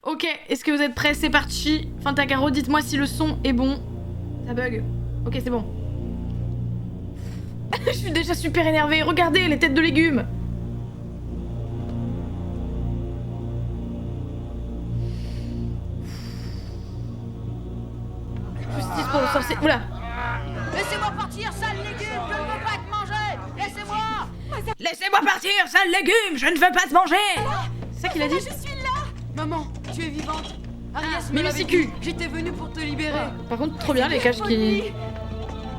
Ok, est-ce que vous êtes prêts? C'est parti. Fantagaro, dites-moi si le son est bon. Ça bug. Ok, c'est bon. Je suis déjà super énervée. Regardez les têtes de légumes. Justice pour le sorcier. Oula. Laissez-moi partir, sale légume, je ne veux pas te manger. Laissez-moi. Laissez-moi partir, sale légume, je ne veux pas te manger. C'est ça qu'il a dit? Je suis là. Maman, tu es vivante. Arias me Mimi l'avait Siku. dit. J'étais venue pour te libérer. Par contre, trop bien les caches qui...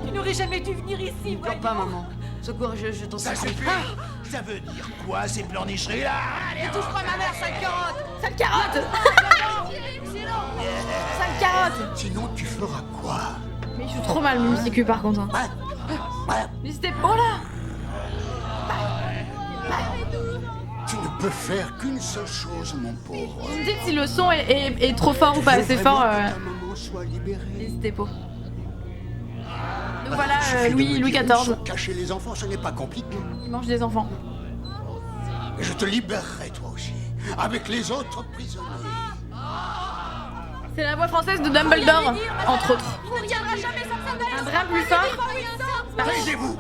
Tu n'aurais jamais dû venir ici. Pleure pas, maman. Secours, je t'en Ça supplie. suffit. Ça veut dire quoi ces pleurnicheries là? Ne touche pas ma mère, sale carotte. Sale carotte. Sale carotte. Sinon tu feras quoi? Mais il joue trop mal Mimi Siku par contre. Hein. Mais c'était... Oh là. Tu ne peux faire qu'une seule chose, mon pauvre. Vous me dites si le son est trop fort ou pas assez fort. Ta maman soit libérée. N'hésitez pas. Donc voilà, Il suffit de me Louis dire où XIV. sont cachés les enfants, ce n'est pas compliqué. Il mange des enfants. Et je te libérerai toi aussi, avec les autres prisonniers. C'est la voix française de Dumbledore, entre autres. Il ne tiendra jamais sans sa Un brin plus fort. Taisez-vous.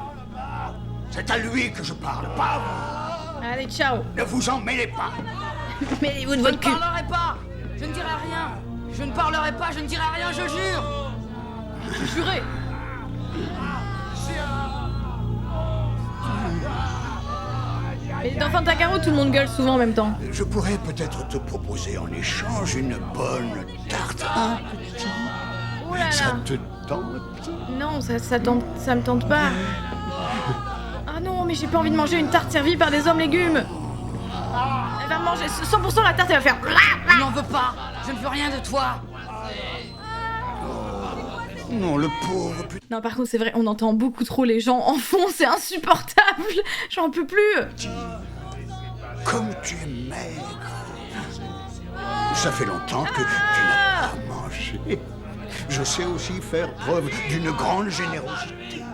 C'est à lui que je parle, pas à vous. Allez, ciao. Ne vous en mêlez pas. Mêlez-vous de Je ne votre cul. parlerai pas. Je ne dirai rien. Je ne parlerai pas, je ne dirai rien, je jure. Juré. Mais dans Fantagaro, tout le monde gueule souvent en même temps. Je pourrais peut-être te proposer en échange une bonne tarte. Un petit. Oh là Ça là. te tente? Non, ça me tente pas. Ah non, mais j'ai pas envie de manger une tarte servie par des hommes légumes. Elle va manger 100% la tarte, elle va faire... Je n'en veux pas. Je ne veux rien de toi. Non, le pauvre petit. Non, par contre, c'est vrai, on entend beaucoup trop les gens en fond, c'est insupportable. J'en peux plus. Comme tu es maigre. Ça fait longtemps que tu n'as pas mangé. Je sais aussi faire preuve d'une grande générosité.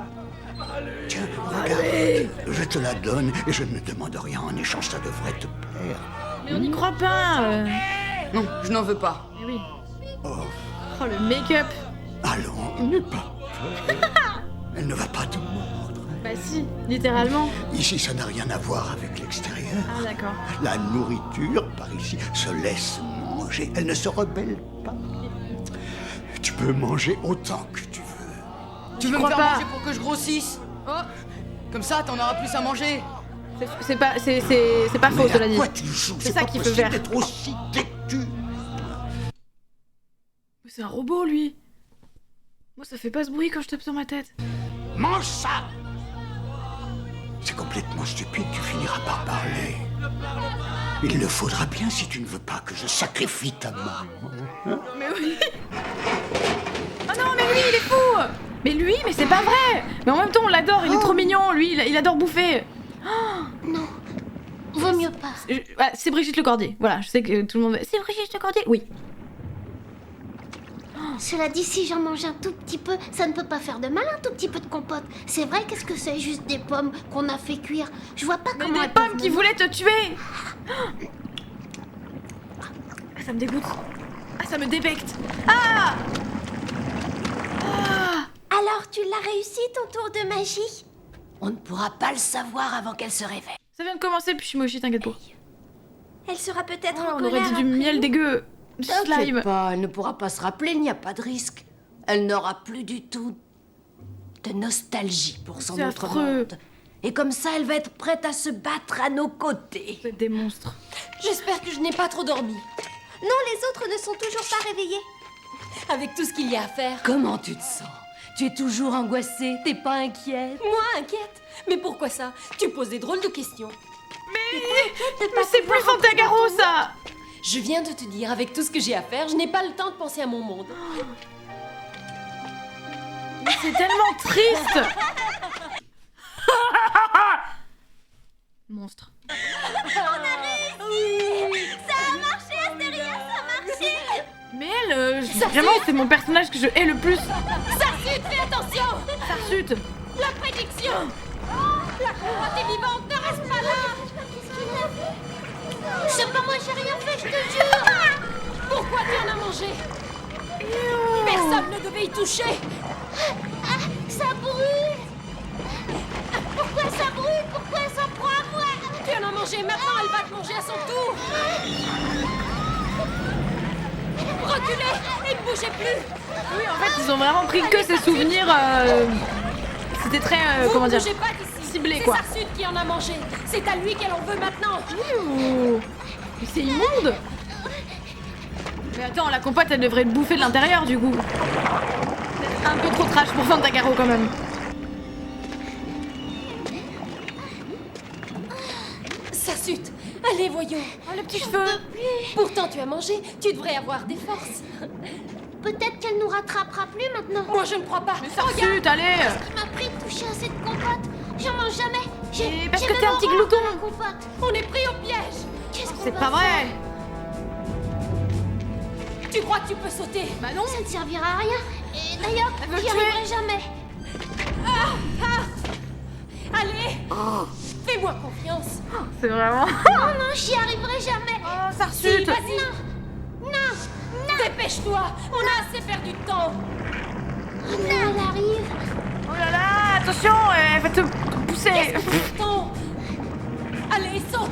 Tiens, regarde, je te la donne et je ne demande rien en échange, ça devrait te plaire. Mais on n'y croit pas. Non, je n'en veux pas. Eh oui. Oh, Oh, le make-up. allons, n'aie pas peur. Elle ne va pas te mordre. Bah si, littéralement. Ici, ça n'a rien à voir avec l'extérieur. Ah d'accord. La nourriture, par ici, se laisse manger. Elle ne se rebelle pas. Tu peux manger autant que tu veux. Tu veux me crois faire pas. manger pour que je grossisse? Oh. Comme ça, t'en auras plus à manger. C'est pas faux, Mais cela à dit. quoi tu joues? C'est ça pas qui peut possible faire. d'être aussi têtu. C'est un robot, lui. Moi, ça fait pas ce bruit quand je tape sur ma tête. Mange ça! C'est complètement stupide, tu finiras par parler. Il le faudra bien si tu ne veux pas que je sacrifie ta maman. Mais oui. Oh non, mais lui, il est fou. Mais lui, mais c'est pas vrai. Mais en même temps, on l'adore, il est trop mignon, lui, il adore bouffer. Non, vaut mieux pas. C'est Brigitte Lecordier. Voilà, je sais que tout le monde... C'est Brigitte Lecordier? Oui. Cela dit, si j'en mange un tout petit peu, ça ne peut pas faire de mal, un tout petit peu de compote. C'est vrai, qu'est-ce que c'est? Juste des pommes qu'on a fait cuire. Je vois pas Mais comment des elles peuvent pommes qui me- voulaient te tuer. Ah, ça me dégoûte. Ah, ça me débecte. Ah. Alors, tu l'as réussi, ton tour de magie? On ne pourra pas le savoir avant qu'elle se réveille. Ça vient de commencer, puis je suis mochi, t'inquiète pas. Elle sera peut-être Oh, en on aurait colère dit du après miel nous. dégueu. Du slime. T'inquiète pas, elle ne pourra pas se rappeler, il n'y a pas de risque. Elle n'aura plus du tout de nostalgie pour son C'est autre affreux. monde. Et comme ça, elle va être prête à se battre à nos côtés. Vous êtes des monstres. J'espère que je n'ai pas trop dormi. Non, les autres ne sont toujours pas réveillés. Avec tout ce qu'il y a à faire. Comment tu te sens? Tu es toujours angoissée, t'es pas inquiète? Moi, inquiète? Mais pourquoi ça? Tu poses des drôles de questions. Mais c'est plus Fantagaro, ça. Je viens de te dire, avec tout ce que j'ai à faire, je n'ai pas le temps de penser à mon monde. Mais c'est tellement triste. Monstre. Ça a marché, Astéria, ça a marché. Mais elle, vraiment, c'est mon personnage que je hais le plus. Sarsut, fais attention! Sarsut. La prédiction! La couronne vivante, ne reste pas là! C'est pas moi, j'ai rien fait, je te jure. touché. Ah, ça brûle. Pourquoi ça brûle? Pourquoi ça prend à moi? Tu en as mangé, maintenant elle va te manger à son tour. Reculez et ne bougez plus. Oui, en fait, ils ont vraiment pris que ces souvenirs. C'était très. Vous Comment ne dire? bougez pas d'ici. Ciblé, quoi. C'est Sarsud qui en a mangé. C'est à lui qu'elle en veut maintenant. Ouh. Mais c'est immonde! Mais attends, la compote elle devrait te bouffer de l'intérieur du coup. C'est un peu trop trash pour Fantagaro quand même. Sarsud, allez voyons. Oh le petit cheveu! Pourtant tu as mangé, tu devrais avoir des forces. Peut-être qu'elle nous rattrapera plus maintenant. Moi je ne crois pas. Zut, allez! Il m'a pris de toucher à cette compote. J'en mange jamais. Et parce j'ai que même t'es un petit horreur de glouton. la compote. On est pris au piège. Qu'est-ce qu'on C'est va pas vrai! faire? Tu crois que tu peux sauter? Bah non! Ça ne servira à rien. Et d'ailleurs, Elle veut j'y le arriverai jamais. Allez, fais-moi confiance. C'est vraiment. Non, non, j'y arriverai jamais. Oh, ça Si, resute! vas-y, Non, dépêche-toi. On a assez perdu de temps. non, elle arrive. Oh là là, attention, elle va te pousser! Temps. Allez, saute.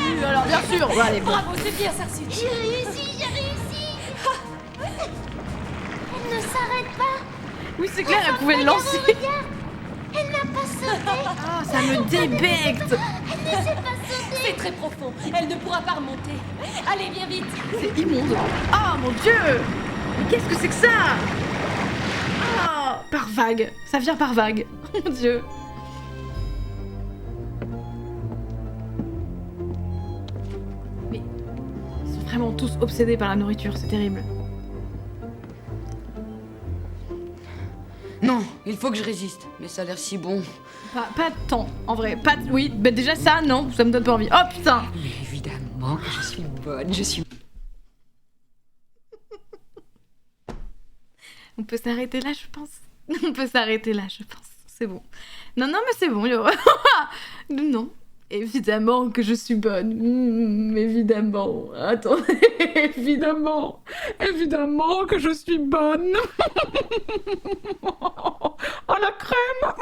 Oui, alors bien sûr! Bon, allez, bon. Bravo, c'est bien, Sarsud. J'ai réussi, j'ai réussi. Elle ne s'arrête pas. Oui, c'est clair, elle pouvait le lancer! Regarde, elle n'a pas sauté. Ah, ça me débecte! Elle ne sait pas sauter. C'est très profond. Elle ne pourra pas remonter. Allez, viens vite. C'est immonde! Oh mon dieu! Mais qu'est-ce que c'est que ça? Ah, par vague! Ça vient par vague! Oh mon dieu! Mais ils sont vraiment tous obsédés par la nourriture, c'est terrible. Non, il faut que je résiste. Mais ça a l'air si bon. Pas tant, en vrai. Pas, oui, bah déjà ça, non, ça me donne pas envie. Oh putain! Mais évidemment que je suis bonne, je suis... On peut s'arrêter là, je pense. On peut s'arrêter là, je pense. C'est bon. Non, non, mais c'est bon, Yo. Non. Évidemment que je suis bonne. Évidemment. Attendez, évidemment. Évidemment que je suis bonne. Oh, la crème.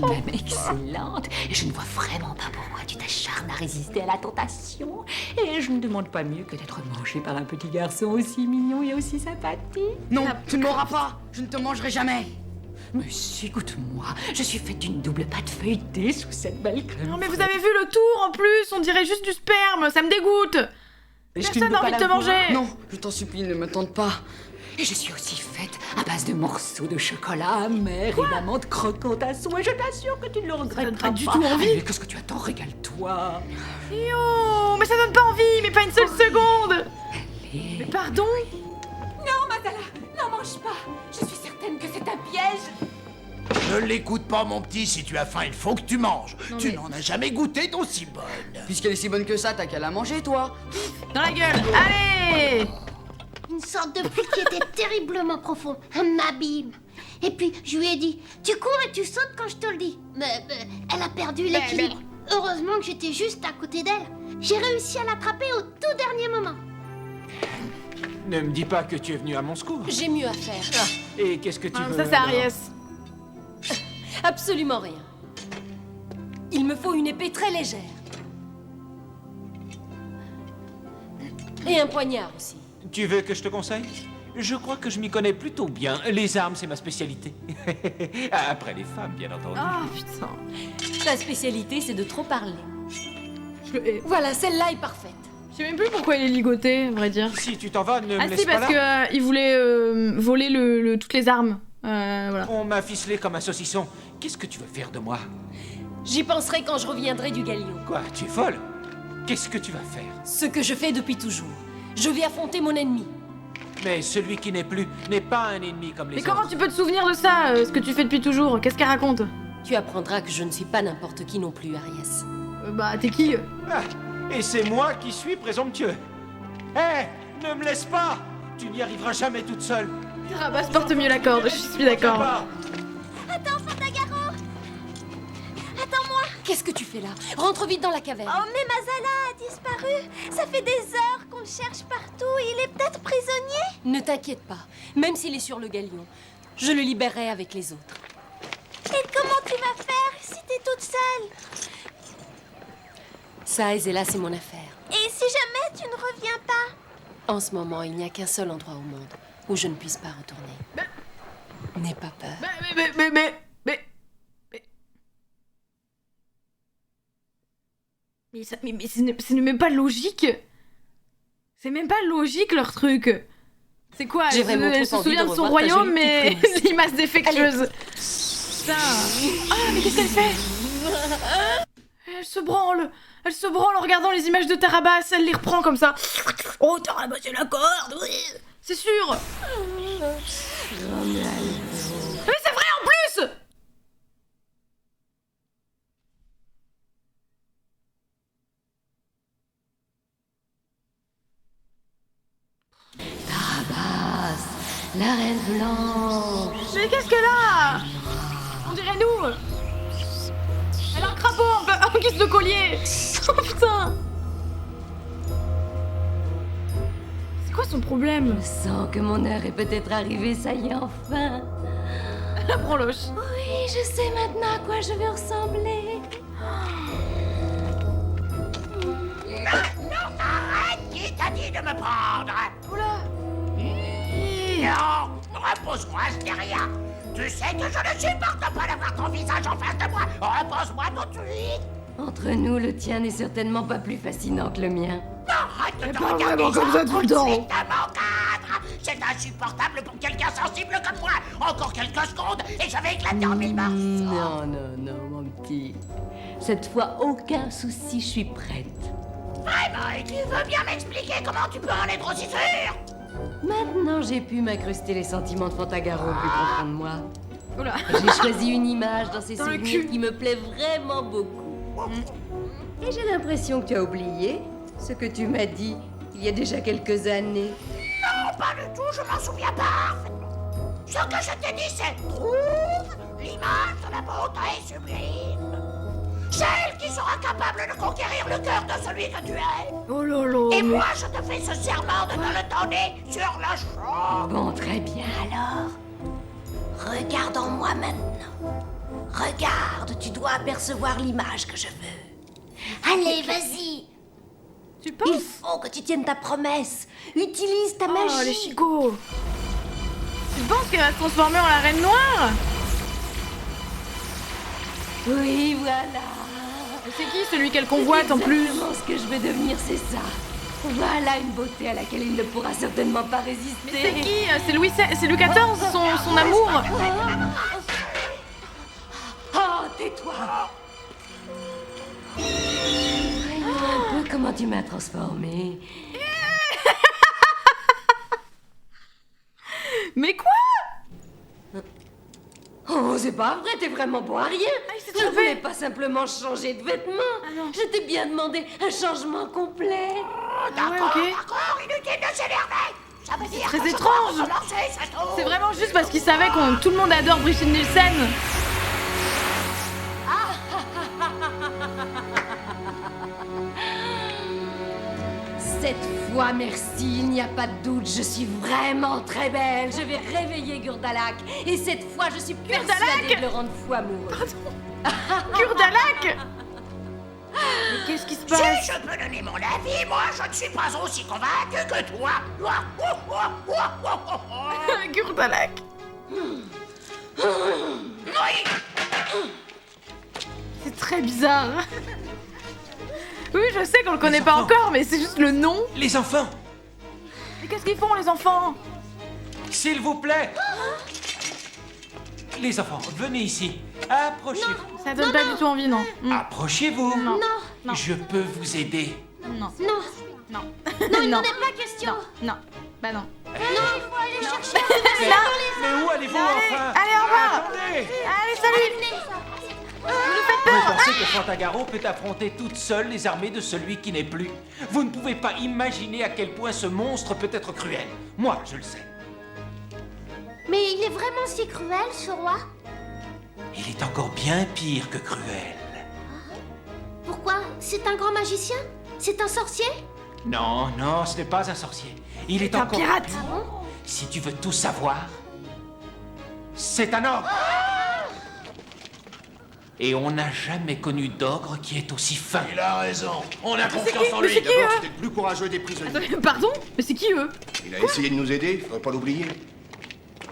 Même excellente. Je ne vois vraiment pas pourquoi tu t'acharnes à résister à la tentation. Et je ne demande pas mieux que d'être mangée par un petit garçon aussi mignon et aussi sympathique. Non, tu ne m'auras pas. Je ne te mangerai jamais. Mais si, écoute-moi, je suis faite d'une double pâte feuilletée sous cette belle crème. Non, mais vous avez vu le tour en plus. On dirait juste du sperme. Ça me dégoûte. Personne n'a envie de te manger. Non, je t'en supplie, ne me tente pas. Et je suis aussi faite à base de morceaux de chocolat amer et d'amandes croquantes à souhait. Je t'assure que tu ne le regretteras pas du tout envie. Allez, qu'est-ce que tu attends? Régale-toi. Yo, mais ça donne pas envie. Mais pas une seule seconde. Mais pardon. Non, Madala, n'en mange pas. Je suis certaine que c'est un piège. Ne l'écoute pas, mon petit, si tu as faim, il faut que tu manges. Tu mais- n'en as jamais goûté d'aussi bonne. Puisqu'elle est si bonne que ça, t'as qu'à la manger, toi. Dans la gueule. Allez. Une sorte de puits qui était terriblement profond, un abîme. Et puis, je lui ai dit, tu cours et tu sautes quand je te le dis. Mais elle a perdu l'équilibre. Heureusement que j'étais juste à côté d'elle. J'ai réussi à l'attraper au tout dernier moment. Ne me dis pas que tu es venu à mon secours. J'ai mieux à faire. Et qu'est-ce que tu Ah, veux ça c'est alors Ariès. Absolument rien. Il me faut une épée très légère. Et un poignard aussi. Tu veux que je te conseille? Je crois que je m'y connais plutôt bien. Les armes, c'est ma spécialité. Après les femmes, bien entendu. Ah putain. Ta spécialité, c'est de trop parler. Je le hais. Voilà, celle-là est parfaite. Je sais même plus pourquoi il est ligoté, à vrai dire. Si tu t'en vas, ne me Ah laisse si, pas parce là. que il voulait voler toutes les armes. Voilà. On m'a ficelé comme un saucisson. Qu'est-ce que tu veux faire de moi? J'y penserai quand je reviendrai du Galion. Quoi, tu es folle? Qu'est-ce que tu vas faire? Ce que je fais depuis toujours. Je vais affronter mon ennemi. Mais celui qui n'est plus n'est pas un ennemi comme les Mais autres. comment tu peux te souvenir de ça, ce que tu fais depuis toujours? Qu'est-ce qu'elle raconte? Tu apprendras que je ne suis pas n'importe qui non plus, Ariès. Bah t'es qui? Ah, et c'est moi qui suis présomptueux. Hé, ne me laisse pas! Tu n'y arriveras jamais toute seule. Rabas porte mieux la corde, je suis d'accord. Pas. Attends, Fantagaro. Attends-moi. Qu'est-ce que tu fais là? Rentre vite dans la caverne. Oh, mais Mazala a disparu. Ça fait des heures qu'on le cherche partout. Il est peut-être prisonnier. Ne t'inquiète pas, même s'il est sur le galion, je le libérerai avec les autres. Et comment tu vas faire si t'es toute seule? Ça, Zéla, c'est mon affaire. Et si jamais tu ne reviens pas? En ce moment, il n'y a qu'un seul endroit au monde où je ne puisse pas retourner. N'aie pas peur. Mais ce n'est même pas logique. C'est même pas logique leur truc. C'est quoi? J'ai vraiment Elle trop se envie souvient de de son revoir ta royaume, jolie mais petite limace défectueuse. Putain. Ah, mais qu'est-ce qu'elle fait? Elle se branle en regardant les images de Tarabas. Elle les reprend comme ça. Oh, Tarabas, c'est la corde, oui. C'est sûr. Mais c'est vrai en plus. Tarabas, la reine blanche. Mais qu'est-ce qu'elle a? On dirait nous. Elle a un crapaud en guise de collier. Oh putain. C'est quoi son problème? Je sens que mon heure est peut-être arrivée, ça y est, enfin. La branloche. Oui, je sais maintenant à quoi je vais ressembler. Non, arrête! Qui t'a dit de me prendre? Oula. Non! Repose-moi, ce n'est rien! Tu sais que je ne supporte pas d'avoir ton visage en face de moi! Repose-moi tout de suite! Entre nous, le tien n'est certainement pas plus fascinant que le mien. Arrête de te parle regarder vraiment comme ça tout le temps. strictement cadre! C'est insupportable pour quelqu'un sensible comme moi! Encore quelques secondes et je vais éclater en mille morceaux! Non, non, non, mon petit. Cette fois, aucun souci, je suis prête. Vraiment, et tu veux bien m'expliquer comment tu peux en être aussi sûr? Maintenant, j'ai pu m'incruster les sentiments de Fantagaro au plus profond de moi. Oula. J'ai choisi une image dans ces Dans le souvenirs cul. qui me plaît vraiment beaucoup. Et j'ai l'impression que tu as oublié ce que tu m'as dit il y a déjà quelques années. Non, pas du tout, je m'en souviens parfaitement. Ce que je t'ai dit, c'est trouve l'image de la beauté sublime. Celle qui sera capable de conquérir le cœur de celui que tu es. Oh lolo. Et moi, je te fais ce serment de te le donner sur le champ. Bon, très bien alors. Regarde en moi maintenant. Regarde, tu dois apercevoir l'image que je veux. Allez, vas-y. Tu Il penses? faut que tu tiennes ta promesse. Utilise ta magie. Oh les chicots. Tu penses qu'elle va se transformer en la reine noire? Oui, voilà. C'est qui celui qu'elle convoite en plus? Exactement ce que je vais devenir, c'est ça. Voilà une beauté à laquelle il ne pourra certainement pas résister. Mais c'est qui? C'est Louis XIV, son amour. Oh, tais-toi. Voyons un peu comment tu m'as transformée. Mais quoi? Oh, c'est pas vrai, t'es vraiment bon à rien. il s'est Je trompé. voulais pas simplement changer de vêtements. non. Je t'ai bien demandé un changement complet. Ah ouais, ok. D'accord, inutile de s'énerver. Ça veut dire très que je étrange. dois recommencer, c'est tout. C'est vraiment juste parce qu'il savait que tout le monde adore Brigitte Nielsen. Cette fois, merci, il n'y a pas de doute, je suis vraiment très belle. Je vais réveiller Gurdalak. Et cette fois, je suis persuadée de le rendre fou amoureux. Gurdalak. Mais qu'est-ce qui se passe? Si je peux donner mon avis, moi je ne suis pas aussi convaincu que toi. Gurdalak. Oui. C'est très bizarre. Oui, je sais qu'on le connaît pas enfants. encore, mais c'est juste le nom. Les enfants, Mais qu'est-ce qu'ils font, les enfants? s'il vous plaît. Les enfants, venez ici. Approchez-vous. Ça donne pas du tout envie, non. Approchez-vous. Non. Non. Je peux vous aider. Non. Non, Non. non, il non. n'en est pas question. Non. Bah non. Non, il faut aller chercher. Mais où allez-vous enfin? Allez, au revoir. Attendez. Allez, salut. Vous nous faites Vous peur. pensez que Fantagaro peut affronter toute seule les armées de celui qui n'est plus? Vous ne pouvez pas imaginer à quel point ce monstre peut être cruel. Moi, je le sais. Mais il est vraiment si cruel, ce roi? Il est encore bien pire que cruel. c'est un grand magicien? C'est un sorcier? Non, non, ce n'est pas un sorcier. Il est Un encore pirate. plus. Ah bon? Si tu veux tout savoir, c'est un ogre. Et on n'a jamais connu d'ogre qui est aussi fin. Il a raison. On a confiance en Mais lui. c'est qui, D'abord, eux c'était le plus courageux des prisonniers. Attends, pardon? Mais c'est qui eux? Il a essayé de nous aider, faudrait pas l'oublier.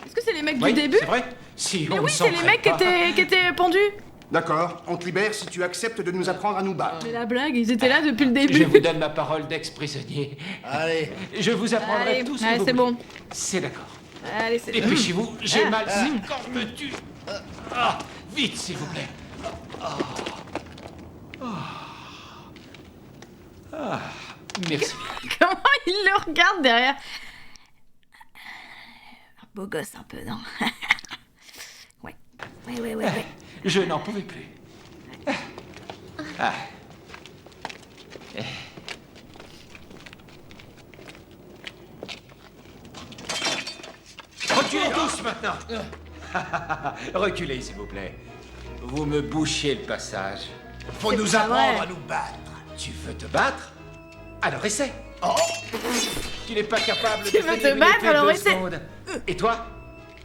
Est-ce que c'est les mecs Oui, du début? c'est vrai. Si Mais on oui, ne c'est les mecs qui étaient pendus. D'accord, on te libère si tu acceptes de nous apprendre à nous battre. Mais la blague, ils étaient là depuis le Je début. vous donne ma parole d'ex-prisonnier. Allez. Je vous apprendrai Allez, tout ce que allez, vous c'est voulez. bon. C'est d'accord. Allez, c'est bon. Dépêchez-vous, j'ai Ah. mal. C'est quand me tue. Ah, vite, s'il vous plaît. Ah, merci. Comment il le regarde derrière? Un beau gosse un peu, non? Ouais. Ouais. Je n'en pouvais plus. Ah. Reculez tous maintenant. Reculez, s'il vous plaît. Vous me bouchez le passage. Faut nous pas apprendre vrai. à nous battre. Tu veux te battre? Alors essaie. Oh. Tu n'es pas capable de Tu veux tenir te une battre, épée alors 2 essaie. secondes. Et toi?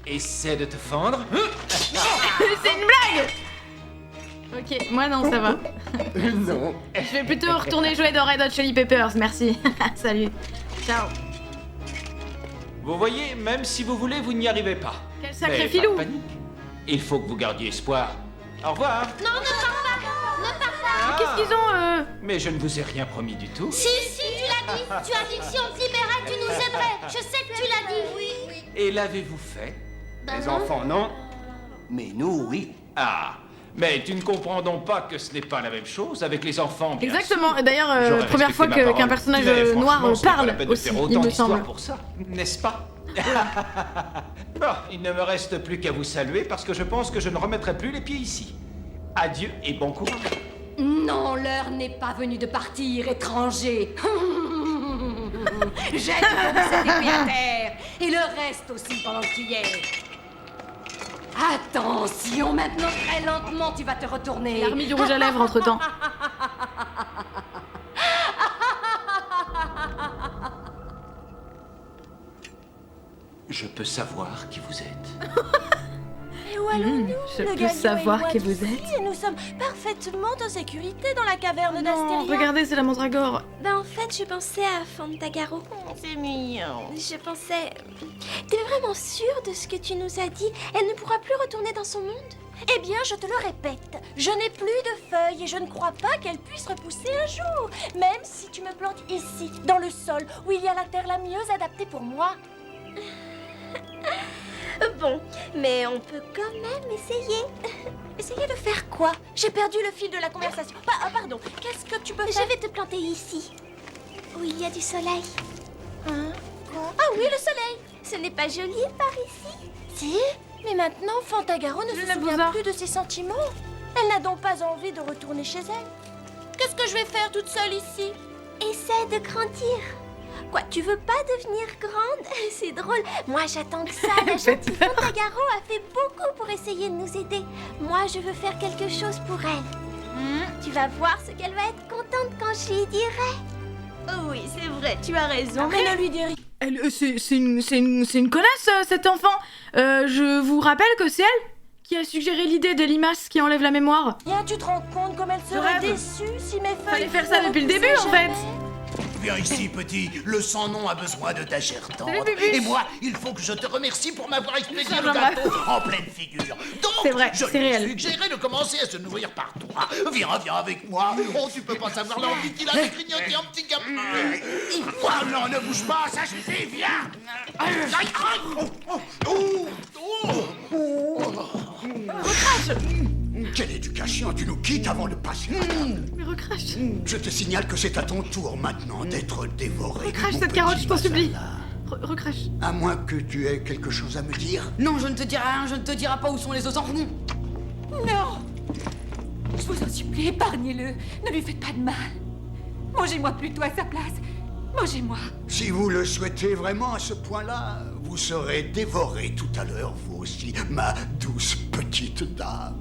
Essaie de te fendre. C'est une blague! Ok, moi non, ça va. Non. Je vais plutôt retourner jouer dans Red Hot Chili Peppers, merci. Salut. Ciao. Vous voyez, même si vous voulez, vous n'y arrivez pas. Quel sacré Mais filou. pas de panique. Il faut que vous gardiez espoir. Au revoir. Non, ne pars pas! Ne pars pas! Qu'est-ce qu'ils ont, Mais je ne vous ai rien promis du tout. Si, tu l'as dit! Tu as dit que si on te libérait, tu nous aiderais! Je sais que tu l'as dit! Oui! Et l'avez-vous fait? Les enfants, non. Mais nous, oui. Ah, mais tu ne comprends donc pas que ce n'est pas la même chose avec les enfants, bien Exactement. sûr. D'ailleurs, J'aurais première fois respecté ma qu'un parole. personnage Mais franchement, noir ce n'est pas la parle peine de aussi, faire il autant me d'histoires semble. pour ça, n'est-ce pas? Bon, il ne me reste plus qu'à vous saluer parce que je pense que je ne remettrai plus les pieds ici. Adieu et bon courage. Non, l'heure n'est pas venue de partir, étranger. Jette donc cette épée à terre, et le reste aussi pendant que tu y es. Attention, maintenant très lentement tu vas te retourner. Il a remis du rouge à lèvres entre temps. Je peux savoir qui vous êtes. Et où allons-nous? Je Le peux galion savoir est loin qui vous d'ici êtes. et nous sommes parfaitement en sécurité dans la caverne Non, d'Astéria. regardez, c'est la mandragore. Ben en fait, je pensais à Fantagaro. C'est mignon. Je pensais... T'es vraiment sûre de ce que tu nous as dit? Elle ne pourra plus retourner dans son monde? Eh bien, je te le répète, je n'ai plus de feuilles et je ne crois pas qu'elles puissent repousser un jour. Même si tu me plantes ici, dans le sol, où il y a la terre la mieux adaptée pour moi. Bon, mais on peut quand même essayer. Essayer de faire quoi? J'ai perdu le fil de la conversation. Pardon, qu'est-ce que tu peux faire? Je vais te planter ici, où il y a du soleil. Hein? Quoi? Ah oui, le soleil. Ce n'est pas joli par ici? Si, mais maintenant, Fantagaro ne se souvient plus de ses sentiments. Elle n'a donc pas envie de retourner chez elle. Qu'est-ce que je vais faire toute seule ici? Essaie de grandir. Quoi, tu veux pas devenir grande? C'est drôle. Moi, j'attends que ça. La gentille Fantagaro a fait beaucoup pour essayer de nous aider. Moi, je veux faire quelque chose pour elle. Tu vas voir ce qu'elle va être contente quand je lui dirai. Oh oui, c'est vrai, tu as raison. Mais ne lui dis rien. C'est une connasse, cet enfant. Je vous rappelle que c'est elle qui a suggéré l'idée des limaces qui enlèvent la mémoire. Bien, tu te rends compte comme elle serait rêve. déçue si mes feuilles... Fallait faire ça ne depuis le début, repoussaient en fait. jamais. Viens ici, petit. Le sans-nom a besoin de ta chair tendre. Salut, Bubus. Et moi, il faut que je te remercie pour m'avoir expédié Ça, le j'en gâteau en pleine figure. Donc, C'est vrai, je c'est lui ai réel. suggéré de commencer à se nourrir par toi. Viens avec moi. Oh, tu peux pas savoir l'envie qu'il a de grignoter un petit gamin. Non, ne bouge pas, ça suffit, viens. Quelle éducation, tu nous quittes avant de passer la table. Mais recrache. Je te signale que c'est à ton tour maintenant d'être dévoré. Recrache mon cette petit carotte, je t'en supplie. Mazala. Recrache. À moins que tu aies quelque chose à me dire. Non, je ne te dirai rien, je ne te dirai pas où sont les autres enfants. Non! Je vous en supplie, épargnez-le. Ne lui faites pas de mal. Mangez-moi plutôt à sa place. Mangez-moi. Si vous le souhaitez vraiment à ce point-là, vous serez dévoré tout à l'heure, vous aussi, ma douce petite dame.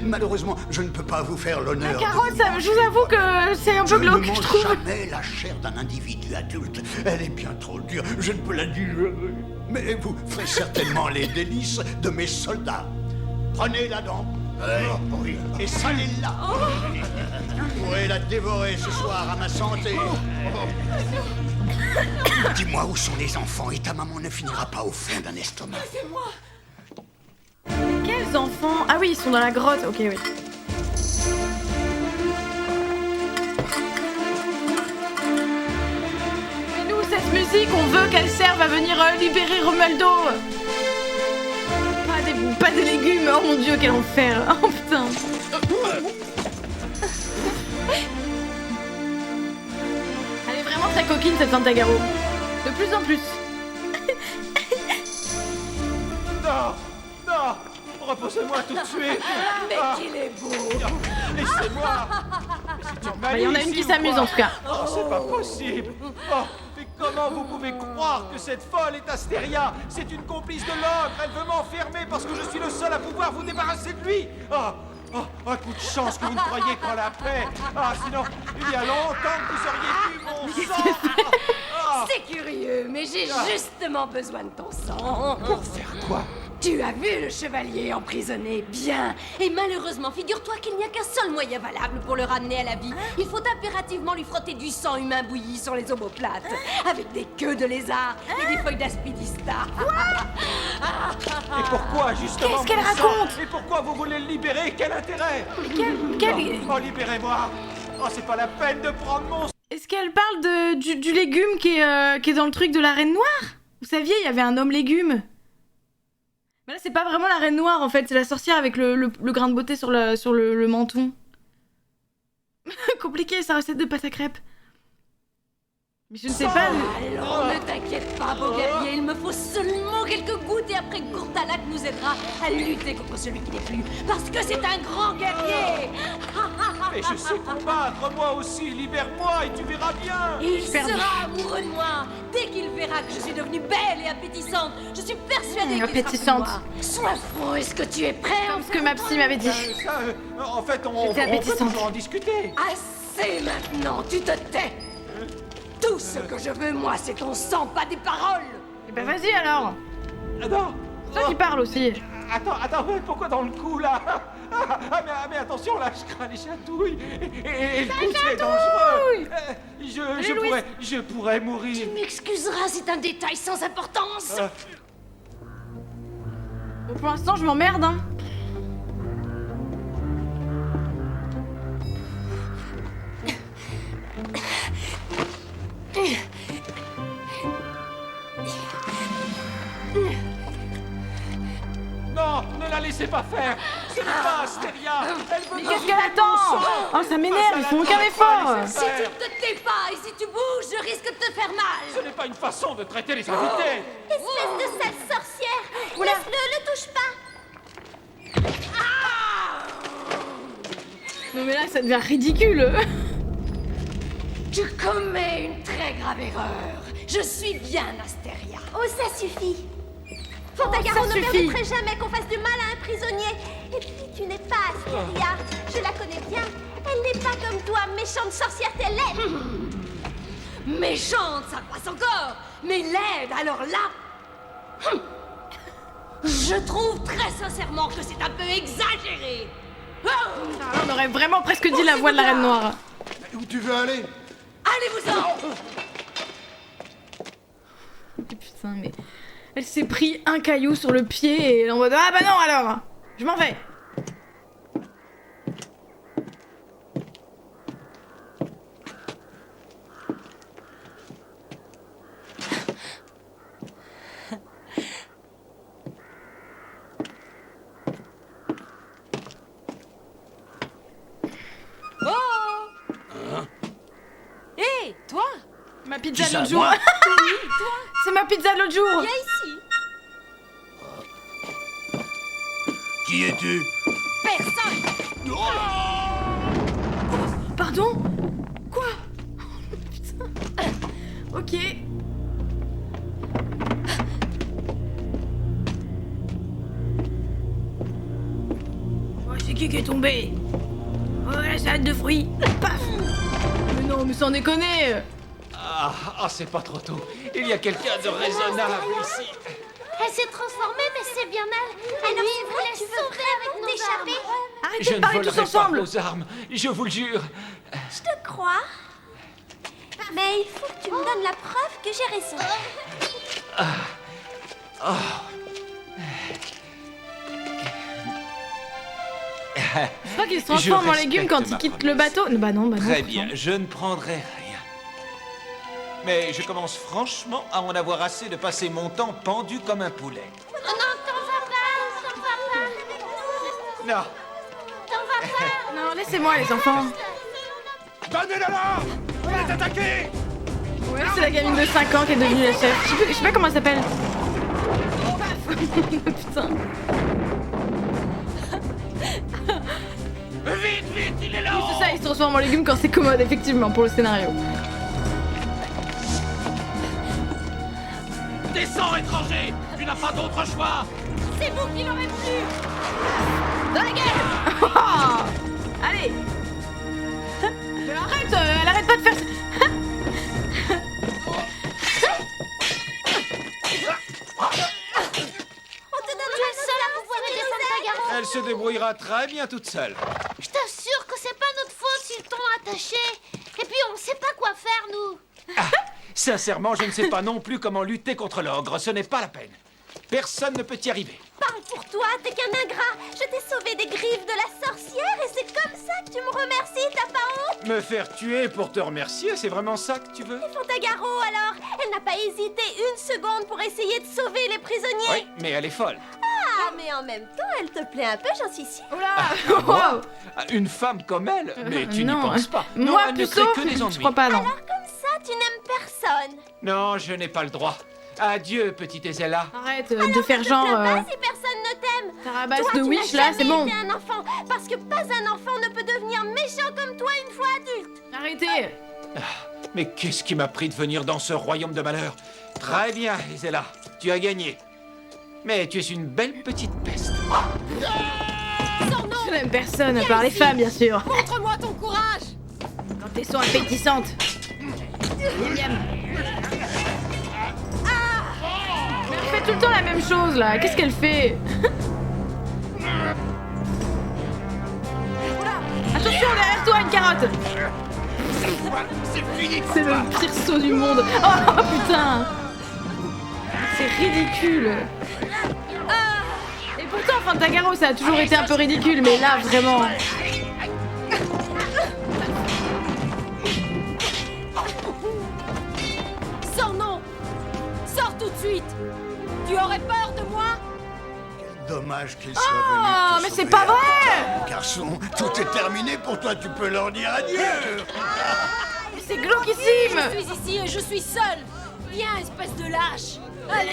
Malheureusement, je ne peux pas vous faire l'honneur. La carotte, ça, je vous avoue que c'est un peu glauque, je trouve. Je ne mange jamais la chair d'un individu adulte. Elle est bien trop dure, je ne peux la digérer. Mais vous ferez certainement les délices de mes soldats. Prenez-la donc. Oui. Et salez-la. Vous pourrez la dévorer ce soir à ma santé. Dis-moi où sont les enfants et ta maman ne finira pas au fond d'un estomac. C'est moi. Quels enfants? Ah oui, ils sont dans la grotte, ok, oui. Mais nous, cette musique, on veut qu'elle serve à venir libérer Romualdo. Pas des légumes, oh mon dieu, quel enfer. Oh putain. Elle est vraiment très coquine, cette Fantagaro. De plus en plus. Non! Non! Reposez-moi tout de suite! Mais qu'il est beau! Laissez-moi! Il y en a une qui s'amuse en tout cas. Oh, c'est pas possible! Oh, mais comment vous pouvez croire que cette folle est Astéria? C'est une complice de l'ogre! Elle veut m'enfermer parce que je suis le seul à pouvoir vous débarrasser de lui! Un coup de chance que vous ne croyez qu'en la paix! Sinon, il y a longtemps que vous auriez pu mon sang! C'est curieux, mais j'ai justement besoin de ton sang. Pour faire quoi? Tu as vu le chevalier emprisonné, bien. Et malheureusement, figure-toi qu'il n'y a qu'un seul moyen valable pour le ramener à la vie. Il faut impérativement lui frotter du sang humain bouilli sur les omoplates, avec des queues de lézard et des feuilles d'aspidista. Et pourquoi, justement, qu'est-ce qu'elle raconte? Et pourquoi vous voulez le libérer? Quel intérêt? Oh, libérez-moi! Oh, c'est pas la peine de prendre mon... Est-ce qu'elle parle du légume qui est dans le truc de la Reine Noire? Vous saviez, il y avait un homme légume. Mais là, c'est pas vraiment la Reine Noire en fait, c'est la sorcière avec le grain de beauté sur le menton. Compliqué sa recette de pâte à crêpes. Mais je ne sais pas. Alors ne t'inquiète pas, beau guerrier, il me faut seulement quelques gouttes et après Gurdalak nous aidera à lutter contre celui qui n'est plus. Parce que c'est un grand guerrier. Mais je sais combattre, moi aussi, libère-moi et tu verras bien. Il sera amoureux de moi dès qu'il verra que je suis devenue belle et appétissante. Je suis persuadée qu'il sera pour moi. Sois franc, est-ce que tu es prêt? Comme ce que ma psy m'avait dit. En fait, on peut toujours en discuter. Assez maintenant, tu te tais. Tout ce que je veux, moi, c'est ton sang, pas des paroles. Eh ben vas-y alors. Non. C'est toi qui parle aussi. Attends, mais pourquoi dans le cou là? Mais attention là, je crains les chatouilles. Et le coup c'est dangereux. Je pourrais mourir. Tu m'excuseras, c'est un détail sans importance. Bon, pour l'instant, je m'emmerde, hein. Non, ne la laissez pas faire. Ce n'est pas Astéria. Elle veut Mais qu'est-ce qu'elle attend? Oh, ça m'énerve, ils font aucun effort. Si tu ne te tais pas et si tu bouges, je risque de te faire mal. Ce n'est pas une façon de traiter les invités. Espèce de sale sorcière! Laisse-le, le touche pas! Non mais là, ça devient ridicule. Tu commets une très grave erreur. Je suis bien Astéria. Oh, ça suffit! Fantagaro ça ne suffit. permettrait jamais qu'on fasse du mal à un prisonnier. Et puis, tu n'es pas Astéria. Je la connais bien. Elle n'est pas comme toi, méchante sorcière telle laide. Méchante, ça passe encore. Mais laide, alors là... Je trouve très sincèrement que c'est un peu exagéré. On aurait vraiment presque dit la voix de la Reine Noire. Où tu veux aller? Allez-vous-en. Putain, mais... Elle s'est pris un caillou sur le pied et elle est en mode ah bah non alors, je m'en vais. Hé, toi? Ma pizza de l'autre jour. C'est ma pizza de l'autre jour. Viens ici. Qui es-tu? Personne. Pardon? Quoi? Putain. Ok. qui est tombé. Oh, la salade de fruits. Paf. Mais non, mais sans déconner. Ah, c'est pas trop tôt. Il y a quelqu'un de raisonnable ici. Elle s'est transformée, mais c'est bien elle. Elle lui voulait sauver avec nos d'échapper. Arrêtez Je de ne parler tous volerai pas ensemble. vos armes, je vous le jure. Je te crois. Mais il faut que tu me donnes la preuve que j'ai raison. Je crois qu'il se transforme en légumes quand il quitte le bateau. Bah non, bah non. Très bien, je ne prendrai rien. Mais je commence franchement à en avoir assez de passer mon temps pendu comme un poulet. Oh non, t'en vas pas. Non. Non, laissez-moi les enfants. Donnez-le là! On est attaqué! Ouais, c'est la gamine de 5 ans qui est devenue la chef. Je sais pas comment elle s'appelle. Putain. Vite, vite, il est là! Oui, c'est ça, il se transforme en légumes quand c'est commode, effectivement, pour le scénario. Descends, étranger! Tu n'as pas d'autre choix! C'est vous qui l'aurez voulu. Dans la gueule. Oh, allez. Mais arrête, elle arrête pas de faire ça. Elle se débrouillera très bien toute seule. Je t'assure que c'est pas notre faute s'ils t'ont attaché. Et puis on sait pas quoi faire, nous. Sincèrement, je ne sais pas non plus comment lutter contre l'ogre. Ce n'est pas la peine. Personne ne peut y arriver. Parle pour toi, t'es qu'un ingrat. Je t'ai sauvé des griffes de la sorcière et c'est comme ça que tu me remercies, t'as pas honte? Me faire tuer pour te remercier, c'est vraiment ça que tu veux? Et Fantagaro alors? Elle n'a pas hésité une seconde pour essayer de sauver les prisonniers. Oui, mais elle est folle. Ah, mais en même temps, elle te plaît un peu, j'en suis sûre. Oh là. Moi? Une femme comme elle? Mais tu n'y non. penses pas. Moi, Non, elle ne plutôt, crée que des je ennuis. crois pas, non. Alors comme ça, tu n'aimes personne. Non, je n'ai pas le droit. Adieu, petite Ezella. Arrête de faire genre... Pas si personne ne t'aime. Tarabasse Toi, de tu Wish, n'as là, jamais c'est bon. été un enfant, parce que pas un enfant ne peut devenir méchant comme toi une fois adulte. Arrêtez. Mais qu'est-ce qui m'a pris de venir dans ce royaume de malheur? Très bien, Ezella, tu as gagné. Mais tu es une belle petite peste. Je n'aime personne, à part les femmes, bien sûr. Montre-moi ton courage. Quand elles sont appétissantes. Miam. Mais elle fait tout le temps la même chose, là. Qu'est-ce qu'elle fait? Oula. Attention, derrière toi, une carotte. C'est le pire saut du monde. Oh, putain. C'est ridicule. Et pourtant, Fantagaro, ça a toujours été un peu ridicule, mais là, vraiment... Sors, non. Sors tout de suite. Tu aurais peur de moi? Dommage qu'il soit Oh, venu te mais c'est sauver pas à vrai! temps. Garçon, tout est terminé pour toi, tu peux leur dire adieu. C'est glauquissime! Je suis ici et je suis seule. Viens, espèce de lâche. Allez,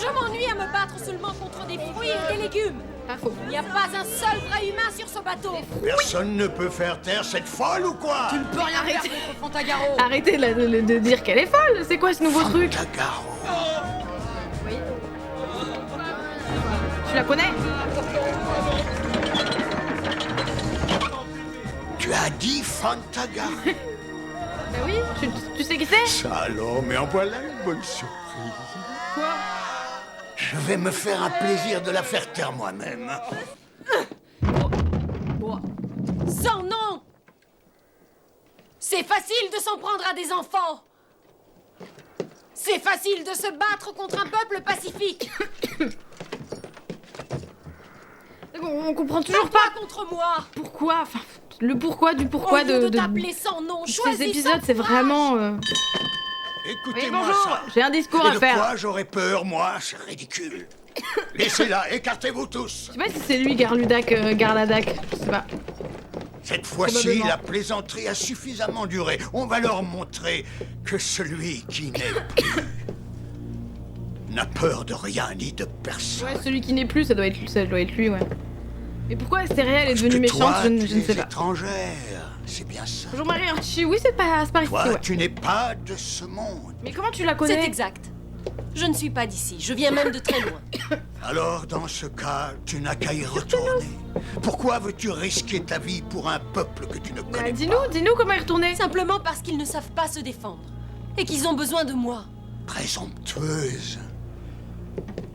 je m'ennuie à me battre seulement contre des fruits et des légumes. Pas faux. Il n'y a pas un seul vrai humain sur ce bateau. Personne ne peut faire taire cette folle ou quoi? Tu ne peux rien faire contre Fantagaro. Arrêtez de dire qu'elle est folle! C'est quoi ce nouveau truc? Fantagaro. Oui. Tu la connais? Tu as dit Fantagaro. Bah oui, tu sais qui c'est? Ça alors, mais en voilà une bonne surprise. Quoi? Je vais me faire un plaisir de la faire taire moi-même. Sans nom. C'est facile de s'en prendre à des enfants. C'est facile de se battre contre un peuple pacifique. On comprend toujours Pas pas contre moi. pourquoi, enfin, le pourquoi du pourquoi Au lieu de de t'appeler sans nom, choisis ces épisodes, sans c'est courage. vraiment... Oui, Écoutez-moi bonjour, ça. j'ai un discours Et à de faire. quoi j'aurais peur, moi? C'est ridicule. Laissez-la, écartez-vous tous. Je sais pas si c'est lui, Garludac, Garladac, je sais pas. Cette fois-ci, Probablement. la plaisanterie a suffisamment duré. On va leur montrer que celui qui n'est plus n'a peur de rien ni de personne. Ouais, celui qui n'est plus, ça doit être lui, ouais. Mais pourquoi Astéria, elle est Parce devenue que méchante, toi, je ne tu sais es pas. étrangère, c'est bien ça. Bonjour Marie-Archie, oui, c'est pas Toi, ici, ouais. tu n'es pas de ce monde. Mais comment tu la C'est connais? exact. Je ne suis pas d'ici, je viens même de très loin. Alors, dans ce cas, tu n'as qu'à y retourner. Pourquoi veux-tu risquer ta vie pour un peuple que tu ne connais pas? Dis-nous comment y retourner. Simplement parce qu'ils ne savent pas se défendre. Et qu'ils ont besoin de moi. Présomptueuse.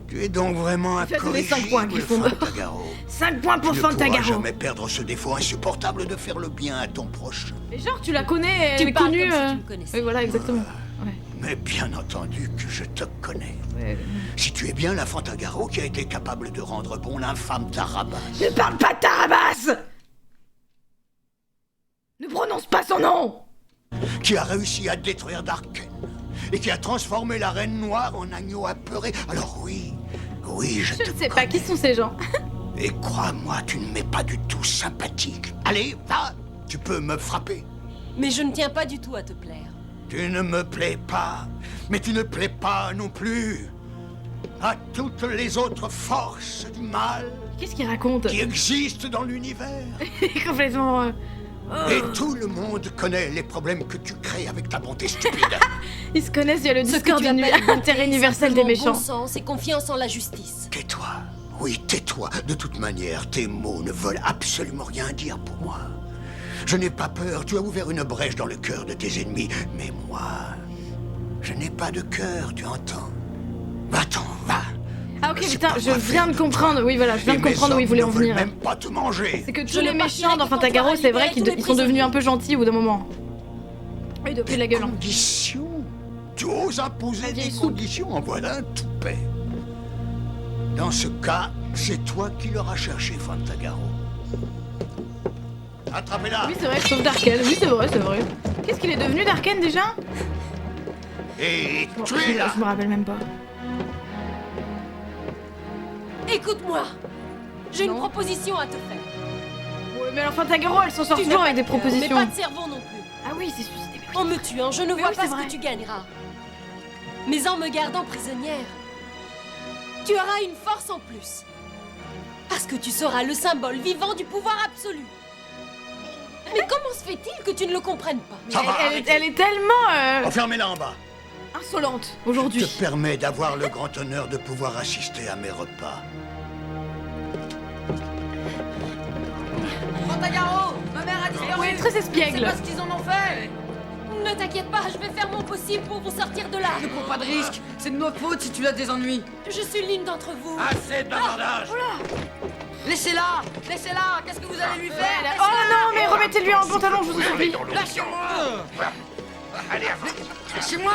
Tu es donc vraiment Faites les 5 points qu'ils incorrigible, font. Fantagaro. 5 points pour Tu ne pourras Fantagaro. jamais perdre ce défaut insupportable de faire le bien à ton prochain. Mais genre, tu la connais, Tu elle est parles connue. comme si tu me connaissais. Oui, voilà, exactement. Ouais. Mais bien entendu que je te connais. Ouais. Si tu es bien la Fantagaro qui a été capable de rendre bon l'infâme Tarabas. Ne parle pas de Tarabas! Ne prononce pas son nom! Qui a réussi à détruire Darken et qui a transformé la Reine Noire en agneau apeuré. Alors oui, je te Je ne sais connais. pas qui sont ces gens. Et crois-moi, tu ne m'es pas du tout sympathique. Allez, va, tu peux me frapper. Mais je ne tiens pas du tout à te plaire. Tu ne me plais pas, mais tu ne plais pas non plus à toutes les autres forces du mal Qu'est-ce qu'il raconte? qui existent dans l'univers. Complètement... Et tout le monde connaît les problèmes que tu crées avec ta bonté stupide. Ils se connaissent via le Ce que Discord tu appelles bonté, intérêt universel des simplement méchants. bon sens et confiance en la justice. Tais-toi. Oui, tais-toi. De toute manière, tes mots ne veulent absolument rien dire pour moi. Je n'ai pas peur. Tu as ouvert une brèche dans le cœur de tes ennemis. Mais moi, je n'ai pas de cœur, tu entends? Va-t'en, va. Ah ok, C'est putain, pas je moi viens de faire comprendre. Oui, voilà, je viens Et de mes comprendre où ils hommes voulaient en ne veulent venir. même pas te manger. C'est que tous Je les ne méchants partirai dans que pour Fantagaro, pouvoir c'est vrai libérer qu'ils tous les ils sont devenus un prisonniers. peu gentils au bout d'un moment. Oui, de plus la gueule. hein. Conditions? Tu oses imposer La vieille des soupe. conditions? En voilà un toupet. Dans ce cas, c'est toi qui l'auras cherché, Fantagaro. Attrapez-la! Oui, c'est vrai, sauf Darken. Oui, c'est vrai, c'est vrai. Qu'est-ce qu'il est devenu, Darken, déjà? Et Bon, tuez-la! je me rappelle même pas. Écoute-moi. J'ai une Non. proposition à te faire. Ouais, mais alors Fantagaro, elle s'en sort Tu toujours n'as avec des pas de cœur, propositions. Mais pas de cerveau non plus. Ah oui, c'est suicidé. Mais oui. En me tuant, je ne Mais vois oui, pas c'est ce vrai. que tu gagneras. Mais en me gardant prisonnière, tu auras une force en plus. Parce que tu seras le symbole vivant du pouvoir absolu. Mais comment se fait-il que tu ne le comprennes pas? Ça va, Elle est tellement Enfermez-la en bas. insolente Je aujourd'hui. te permets d'avoir le grand honneur de pouvoir assister à mes repas. Fantagaro, ma mère a disparu. Oui, très C'est espiègle. pas ce qu'ils en ont fait. Ne t'inquiète pas, je vais faire mon possible pour vous sortir de là. Ne prends pas de risque. C'est de notre faute si tu as des ennuis. Je suis l'une d'entre vous. Assez de bavardage! Laissez-la. Laissez-la. Qu'est-ce que vous allez lui faire? Oh non, mais remettez-lui en pantalon, je vous en supplie. Lâchez-moi. Allez, avance! Lâchez-moi.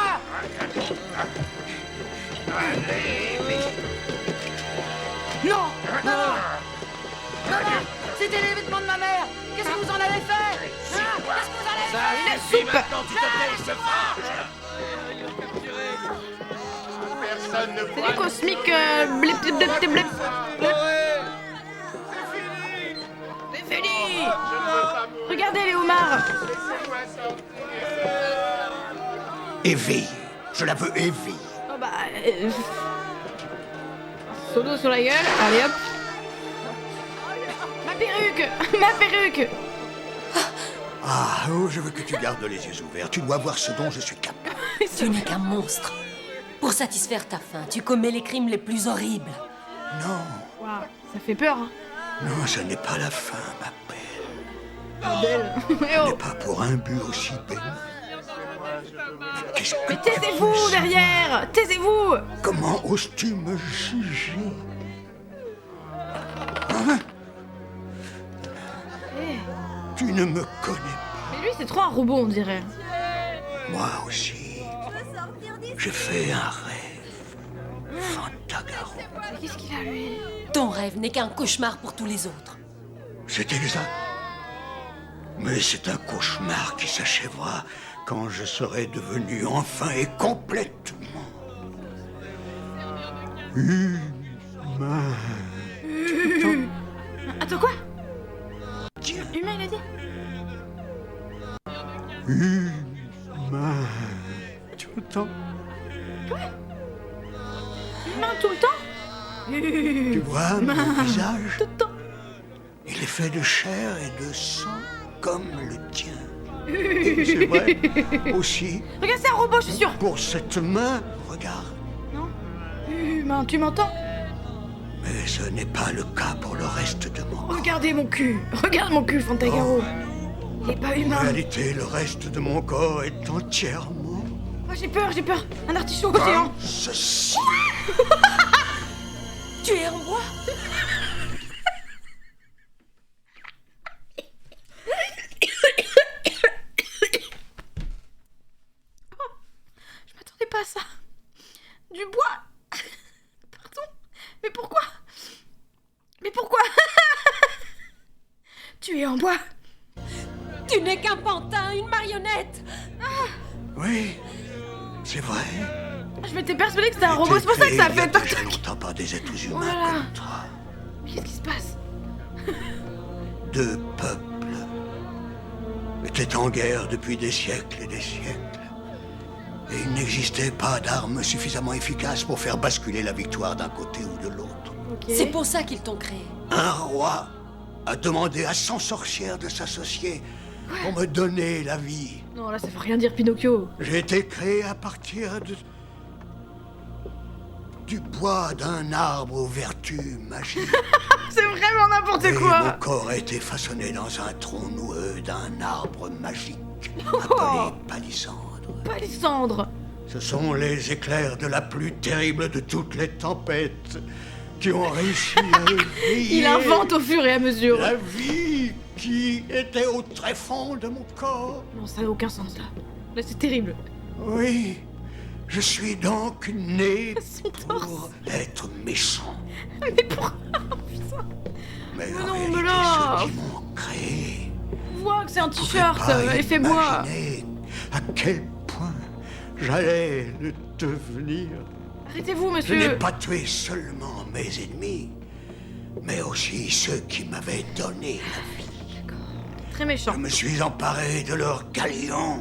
Non. Non. Non, non. C'était les vêtements de ma mère. Qu'est-ce que vous en avez fait? Hein? Qu'est-ce que vous en avez fait? Ça suffit maintenant, tu te tais, je me fâche! Personne ne C'est voit... du cosmique blip blip blip blip blip. C'est fini. Regardez les homards. Éveille. Je la veux éveillée. Oh bah... Sodo sur la gueule, allez hop. Ma perruque. Ma perruque. Ah, oh, je veux que tu gardes les yeux ouverts. Tu dois voir ce dont je suis capable. Tu n'es qu'un monstre. Pour satisfaire ta faim, tu commets les crimes les plus horribles. Non, Waouh, ça fait peur. Hein. non, ce n'est pas la fin, ma belle. Belle. Eh Ce oh. n'est pas pour un but aussi béni. Qu'est-ce que Mais taisez-vous derrière. Taisez-vous. Comment oses-tu me juger? Hein? Eh. Tu ne me connais pas. Mais lui, c'est trop un robot, on dirait. Moi aussi. J'ai fait un rêve. Fantagaro. Mais qu'est-ce qu'il a, lui? Ton rêve n'est qu'un cauchemar pour tous les autres. C'est exact. Mais c'est un cauchemar qui s'achèvera quand je serai devenu enfin et complètement humain. Attends, quoi? Humain, il a dit? Humain. Tu entends? Humain tout le temps? Tu vois mon visage? Tout le temps. Il est fait de chair et de sang comme le tien. Et c'est vrai aussi Regarde, c'est un robot, je suis sûre. pour cette main. Regarde. Non? Humain, tu m'entends? Mais ce n'est pas le cas pour le reste de mon corps. Regardez mon cul. Regarde mon cul, Fantagaro. Il est pas En humain. réalité, le reste de mon corps est entièrement... Oh, j'ai peur. Un artichaut géant. Ceci. Tu es en bois? Je m'attendais pas à ça. Du bois. Pardon. Mais pourquoi? Tu es en bois. Tu n'es qu'un pantin, une marionnette. Oui, c'est vrai. Je m'étais persuadée que c'était un robot, c'est pour ça que ça a fait toc. toc. Je n'entends pas des êtres Oh humains là là. comme toi. Mais qu'est-ce qui se passe? Deux peuples étaient en guerre depuis des siècles et des siècles. Et il n'existait pas d'armes suffisamment efficaces pour faire basculer la victoire d'un côté ou de l'autre. Ok. C'est pour ça qu'ils t'ont créé. Un roi a demandé à 100 sorcières de s'associer pour me donner la vie. Non, là, ça veut rien dire, Pinocchio. J'ai été créé à partir du bois d'un arbre aux vertus magiques. C'est vraiment n'importe Et quoi. mon corps a été façonné dans un tronc noueux d'un arbre magique appelé palissandre. Palissandre. Ce sont les éclairs de la plus terrible de toutes les tempêtes qui ont réussi à éveiller Il invente au fur et à mesure. la vie qui était au tréfonds de mon corps. Non, ça n'a aucun sens, là. Là, c'est terrible. Oui, je suis donc né Son torse. pour être méchant. Mais pourquoi? Putain. Mais Mais en non, réalité, mais là. ceux qui m'ont créé On voit que c'est un pouvaient t-shirt, pas effet bois. imaginer à quel point j'allais le devenir. Arrêtez-vous, Je n'ai monsieur. pas tué seulement mes ennemis, mais aussi ceux qui m'avaient donné la vie. Très méchant. Je me suis emparé de leur galion.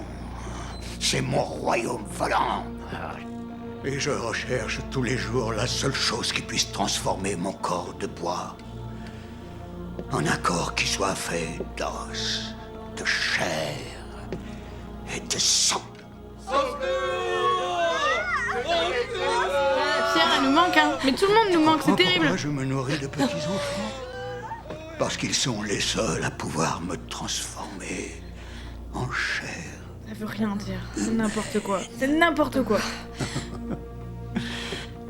C'est mon royaume volant. Et je recherche tous les jours la seule chose qui puisse transformer mon corps de bois en un corps qui soit fait d'os, de chair et de sang. Pierre, elle nous manque, hein. Mais tout le monde nous manque, c'est terrible. Pourquoi je me nourris de petits enfants? Parce qu'ils sont les seuls à pouvoir me transformer en chair. Ça veut rien dire. C'est n'importe quoi. C'est n'importe quoi.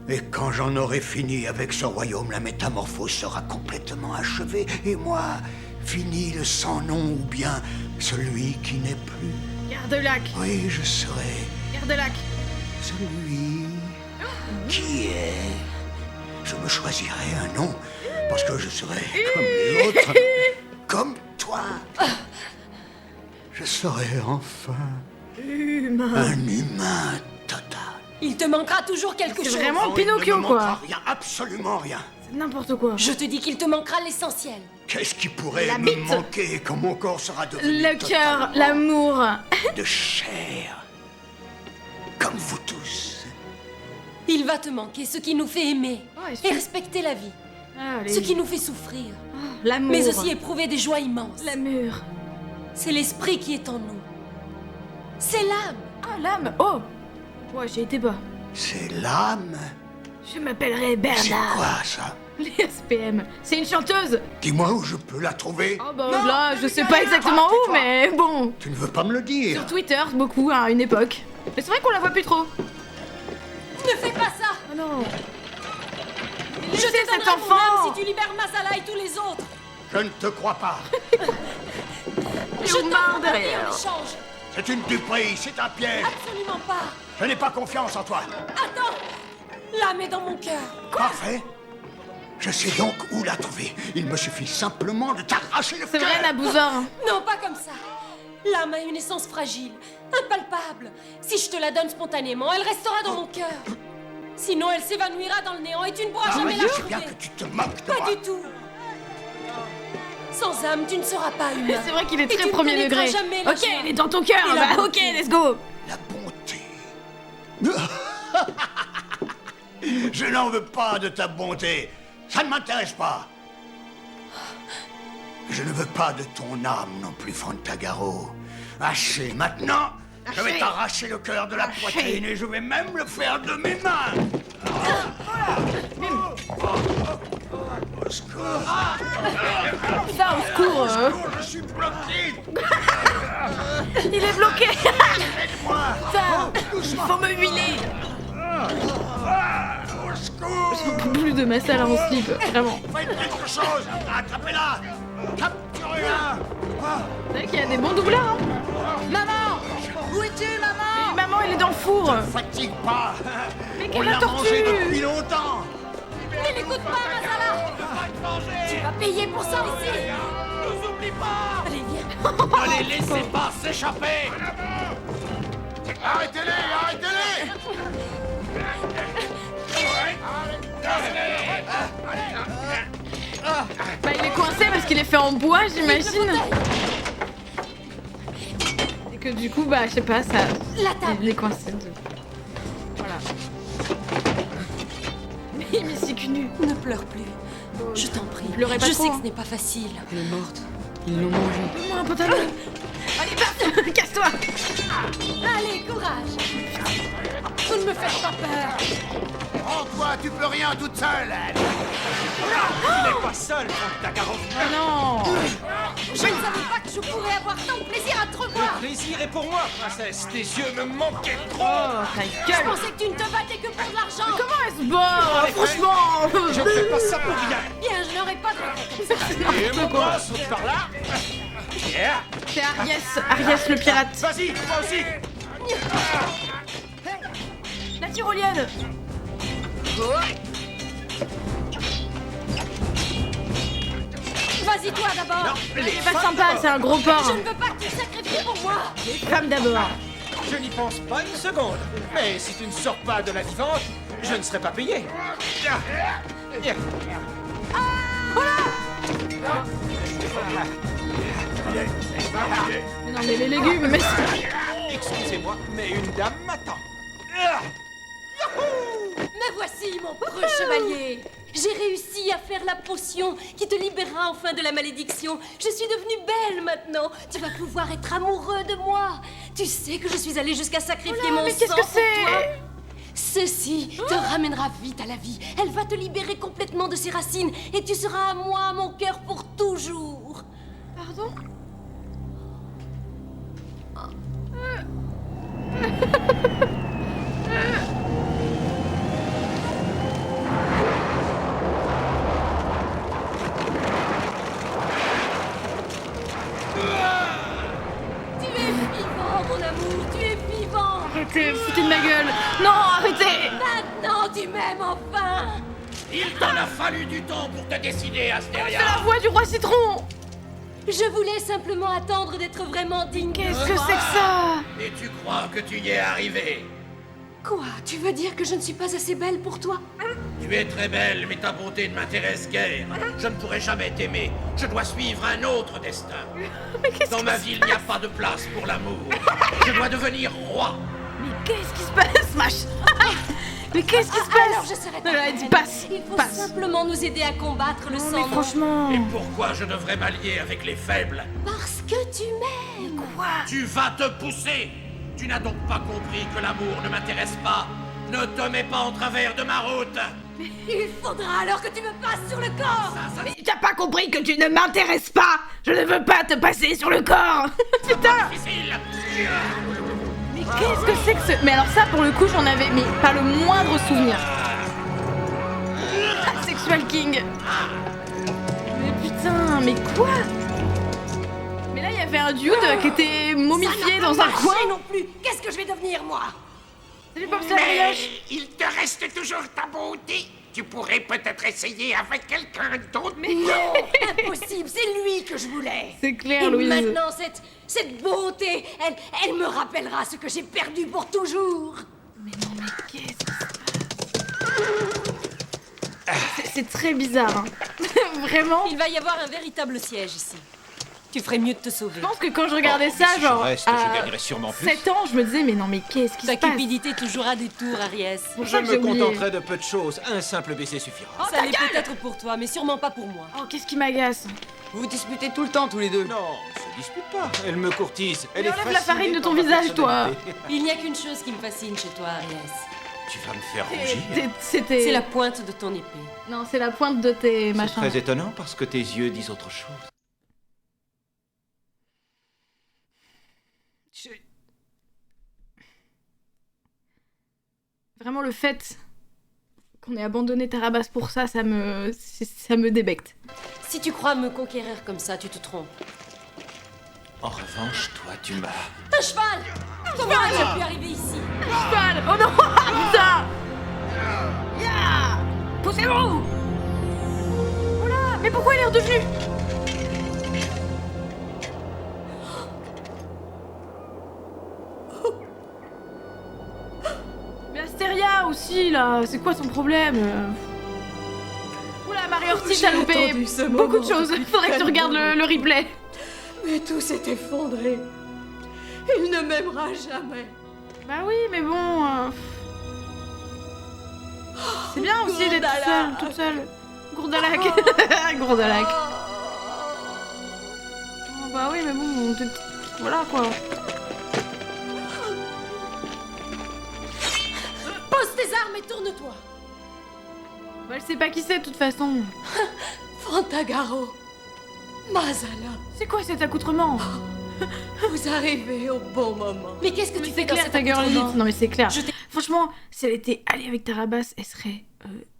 Et quand j'en aurai fini avec ce royaume, la métamorphose sera complètement achevée. Et moi, fini le sans nom ou bien celui qui n'est plus. Garde-lac. Oui, je serai Garde-lac. celui qui est. Je me choisirai un nom parce que je serai comme les autres, comme toi. Je serai enfin Humain. un humain total. Il te manquera toujours quelque C'est chose. vraiment Ah oui, Pinocchio, il ne me quoi. manquera rien, absolument rien. C'est n'importe quoi. Je te dis qu'il te manquera l'essentiel. Qu'est-ce qui pourrait La me bite. manquer quand mon corps sera devenu Le cœur, totalement l'amour. de chair, comme vous tous. Il va te manquer ce qui nous fait aimer Oh, et et celui- respecter la vie. Allez. Ce qui nous fait souffrir, L'amour. mais aussi éprouver des joies immenses. L'amour. C'est l'esprit qui est en nous. C'est l'âme. Ah, l'âme. Oh. Ouais, j'ai été bas. C'est l'âme. Je m'appellerai C'est Bernard. quoi ça? Les SPM. C'est une chanteuse. Dis-moi où je peux la trouver. Oh bah Non, là, je sais Michael, pas exactement où, tais-toi. mais bon. Tu ne veux pas me le dire. Sur Twitter, beaucoup à une époque. Mais c'est vrai qu'on la voit plus trop. Ne fais pas ça. Oh non. Je Laissez te cet donnerai mon enfant. âme si tu libères Masala et tous les autres. Je ne te crois pas. Je Omar t'offre ma vie derrière. en échange. C'est une duperie, c'est un piège. Absolument pas. Je n'ai pas confiance en toi. Attends. L'âme est dans mon cœur. Parfait. Je sais donc où la trouver. Il me suffit simplement de t'arracher le C'est cœur. vrai, Nabouzor. Non, pas comme ça. L'âme a une essence fragile, impalpable. Si je te la donne spontanément, elle restera dans mon cœur. Sinon, elle s'évanouira dans le néant et tu ne pourras Ah, jamais mais la je sais bien retrouver. que tu te moques de Pas moi. du tout. Sans âme, tu ne seras pas humain. C'est vrai qu'il est Et très tu ne premier connaîtras degré. jamais la Ok, joie. il est dans ton cœur. Et la Bah, beauté. ok, let's go. La bonté. Je n'en veux pas de ta bonté. Ça ne m'intéresse pas. Je ne veux pas de ton âme non plus, Fantagaro. Haché maintenant. Je vais Haché. t'arracher le cœur de la Haché. poitrine et je vais même le faire de mes mains. bloqué. Aide-moi. Putain, il faut me huiler. Au secours. J'en peux plus de ma salle en slip, vraiment. Faites quelque chose. Attrapez-la. Capturez-la. C'est vrai qu'il y a des bons doubleurs, hein. Maman! Où es-tu, maman? Et maman, elle est dans le four. Fatigue pas. Mais On quelle l'a tortue. mangé depuis longtemps. Ne l'écoute pas, Mazala! Tu vas payer pour ça aussi! Ne nous oublie pas. Allez, viens! Ne les laissez pas s'échapper. Arrêtez-les, arrêtez-les. Bah, il est coincé parce qu'il est fait en bois, j'imagine. Et que du coup, bah, je sais pas, ça. La table! Il est coincé. Voilà. Mais il m'est si nu. Ne pleure plus. Je t'en prie. Pleurez pas Je trop, sais que hein. ce n'est pas facile. Elle est morte. Ils l'ont mangée. Donne-moi un pantalon. Allez, basta. Casse-toi. Allez, courage! Vous ne me faites pas peur! Prends-toi, tu peux rien toute seule. Tu n'es pas seul, Takarov. Oh non. Je ne savais pas que je pourrais avoir tant de plaisir à te revoir! Le plaisir est pour moi, princesse. Tes yeux me manquaient trop. Oh, ta Je gueule. pensais que tu ne te battais que pour de l'argent! Comment elle se bat? Franchement. Je ne fais pas ça pour rien. Bien, je n'aurais pas de regret. Et mon bras saute par là. Yeah. C'est Ariès le pirate. Vas-y, toi aussi. La tyrolienne. Vas-y, toi d'abord! Il est pas sympa, c'est un gros porc. Je ne veux pas que tu te sacrifies pour moi! Femme d'abord. Je n'y pense pas une seconde. Mais si tu ne sors pas de la vivante, je ne serai pas payé. Viens. Mais non, mais les légumes, mais. Excusez-moi, mais une dame m'attend. Me voici, mon preux chevalier! J'ai réussi à faire la potion qui te libérera enfin de la malédiction. Je suis devenue belle maintenant. Tu vas pouvoir être amoureux de moi. Tu sais que je suis allée jusqu'à sacrifier Oh là, mon mais sang qu'est-ce que pour toi. c'est? Ceci te ramènera vite à la vie. Elle va te libérer complètement de ses racines et tu seras à moi, à mon cœur, pour toujours. Pardon? Tu es vivant, mon amour, tu es vivant. Arrêtez, foutez de ma gueule. Non, arrêtez. Maintenant, tu m'aimes enfin. Il t'en a fallu du temps pour te décider, Astéria. C'est la voix du roi citron. Je voulais simplement attendre d'être vraiment digne. Qu'est-ce que c'est que ça? Et tu crois que tu y es arrivé? Quoi? Tu veux dire que je ne suis pas assez belle pour toi? Tu es très belle, mais ta beauté ne m'intéresse guère. Je ne pourrai jamais t'aimer. Je dois suivre un autre destin. Mais qu'est-ce Dans qui ma se ville, il passe? n'y a pas de place pour l'amour. Je dois devenir roi. Mais qu'est-ce qui se passe, Smash? Mais qu'est-ce qui se Alors passe? je serai ta Elle a reine. dit passe, Il faut passe. simplement nous aider à combattre le Mais sang. franchement. Et pourquoi je devrais m'allier avec les faibles? Parce que tu m'aimes. Quoi? Tu vas te pousser. Tu n'as donc pas compris que l'amour ne m'intéresse pas. Ne te mets pas en travers de ma route. Il faudra alors que tu me passes sur le corps. Mais t'as pas compris que tu ne m'intéresses pas? Je ne veux pas te passer sur le corps. Putain. Difficile. Mais qu'est-ce que c'est que ce... Mais alors ça, pour le coup, j'en avais mais pas le moindre souvenir. Ah, Sexual King. Mais putain, mais quoi? Mais là, il y avait un dude qui était momifié dans un coin. non plus. Qu'est-ce que je vais devenir moi? Salut, Popstar Brioche. il te reste toujours ta beauté. Tu pourrais peut-être essayer avec quelqu'un d'autre. Non, impossible. C'est lui que je voulais. C'est clair, Et Louise. maintenant, cette beauté, elle me rappellera ce que j'ai perdu pour toujours. Mais non, mais qu'est-ce qui se passe? C'est très bizarre, hein. Vraiment. Il va y avoir un véritable siège ici. Tu ferais mieux de te sauver. Je pense que quand je regardais ça, si genre, je reste, à je gagnerai sûrement plus. 7 ans, je me disais, mais non, mais qu'est-ce qui se Ta passe? cupidité toujours à des tours, Ariès. Pour Je ça que me j'ai oublié. contenterai de peu de choses. Un simple baiser suffira. Oh, Ça ta l'est gueule. peut-être pour toi, mais sûrement pas pour moi. Oh, qu'est-ce qui m'agace? Vous vous disputez tout le temps, tous les deux. Non, on se dispute pas. Elle me courtise. Elle Mais est enlève la fascinée farine de par ton ma visage, toi. personnalité. Il n'y a qu'une chose qui me fascine chez toi, Ariès. Tu vas me faire rougir. C'était... C'est la pointe de ton épée. Non, c'est la pointe de tes C'est machins. très étonnant parce que tes yeux disent autre chose. Vraiment, le fait qu'on ait abandonné Tarabas pour ça, ça me débecte. Si tu crois me conquérir comme ça, tu te trompes. En revanche, toi, tu m'as... Un cheval! Comment as-tu pu arriver ici? Cheval! Oh non! Putain! Yeah! Poussez-vous! Oh là! Mais pourquoi il est redevenu? Mais Astéria aussi, là! C'est quoi son problème? Oula, Marie-Ortiz a loupé beaucoup de choses. Faudrait que tu regardes le replay. Mais tout s'est effondré. Il ne m'aimera jamais. Bah oui, mais bon... C'est bien aussi d'être toute seule. Gourdalac. Gourdalac. Oh, bah oui, mais bon... Voilà, quoi. Pose tes armes et tourne-toi. Bah elle sait pas qui c'est, de toute façon. Fantagaro. Mazala. C'est quoi cet accoutrement? Vous arrivez au bon moment. Mais qu'est-ce que tu fais dans clair, cet ta girlie. accoutrement? Non mais c'est clair. Franchement, si elle était allée avec Tarabas, elle serait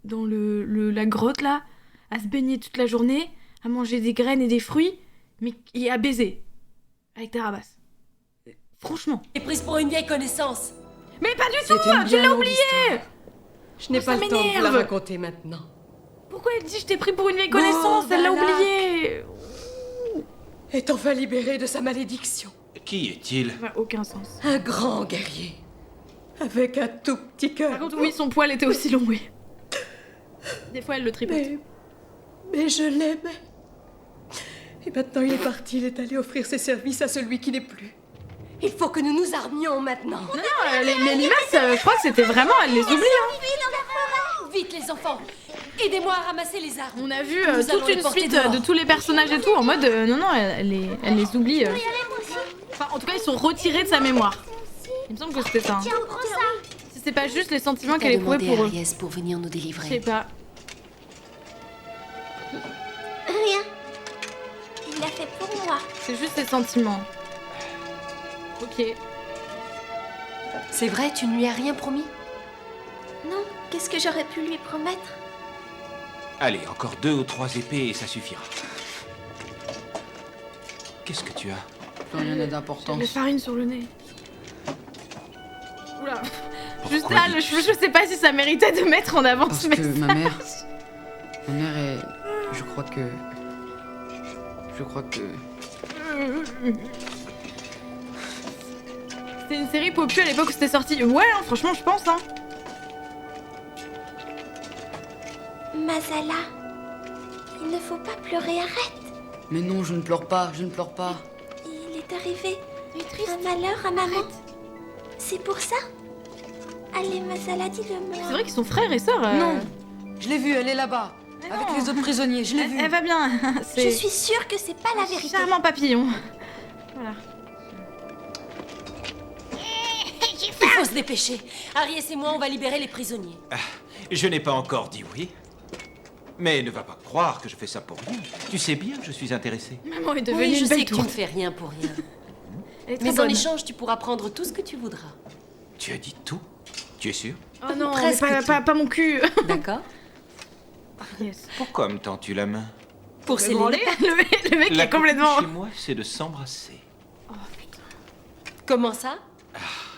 dans la grotte là, à se baigner toute la journée, à manger des graines et des fruits, et à baiser. Avec Tarabas. Franchement. T'es prise pour une vieille connaissance. Mais pas du tout! Tu l'as oublié! Je n'ai pas le temps de vous la raconter maintenant. Pourquoi elle dit je t'ai pris pour une vieille connaissance? Elle l'a oublié! Est enfin libéré de sa malédiction. Qui est-il? Ça n'a aucun sens. Un grand guerrier. Avec un tout petit cœur. Par contre, oui, son poil était aussi long, oui. Des fois, elle le tripote. Mais je l'aimais. Et maintenant, il est parti. Il est allé offrir ses services à celui qui n'est plus. Il faut que nous nous armions maintenant. Non, les limaces, je crois que c'était vraiment... Elle les oublie, hein. Vite, les enfants. Aidez-moi à ramasser les armes. On a vu Nous allons toute les une porter suite dehors. de tous les personnages et tout, en mode... non, elle les oublie. Enfin, en tout cas, ils sont retirés de sa mémoire. Il me semble que c'était ça. Hein. Tiens, prends ça. Si c'est pas juste les sentiments qu'elle éprouvait pour eux. Ariès pour venir nous Je délivrer. sais pas. Rien. Il l'a fait pour moi. C'est juste ses sentiments. Ok. C'est vrai, tu ne lui as rien promis? Non, qu'est-ce que j'aurais pu lui promettre? Allez, encore 2 ou 3 épées et ça suffira. Qu'est-ce que tu as? Rien n'a La d'importance. farine sur le nez. Oula. Pourquoi Juste là, je sais pas si ça méritait de mettre en avant Parce ce que message. ma mère est... Je crois que... C'était une série populaire à l'époque où c'était sorti. Ouais, hein, franchement, je pense. Hein. Mazala, il ne faut pas pleurer, arrête. Mais non, je ne pleure pas, je ne pleure pas. Il est arrivé Il est triste. un malheur à maman. C'est pour ça? Allez, Mazala, dis-le-moi. C'est vrai qu'ils sont frères et sœurs. Non, je l'ai vue, elle est là-bas. Mais Avec non. les autres prisonniers, je l'ai vue. Elle va bien. Je suis sûre que c'est pas la vérité. Charmant papillon. Voilà. Il faut se dépêcher. Ariès et moi, on va libérer les prisonniers. Je n'ai pas encore dit oui. Mais ne va pas croire que je fais ça pour rien. Tu sais bien que je suis intéressé. Maman est devenue Oui, je une sais belle que tu tour. ne fais rien pour rien. Elle est très Mais en bonne. échange, tu pourras prendre tout ce que tu voudras. Tu as dit tout? Tu es sûr? Oh non, mais Presque tout. pas mon cul. D'accord? Yes. Pourquoi me tends-tu la main? Pour Le célébrer. mec La est complètement... coutume chez moi, c'est de s'embrasser. Oh putain. Comment ça?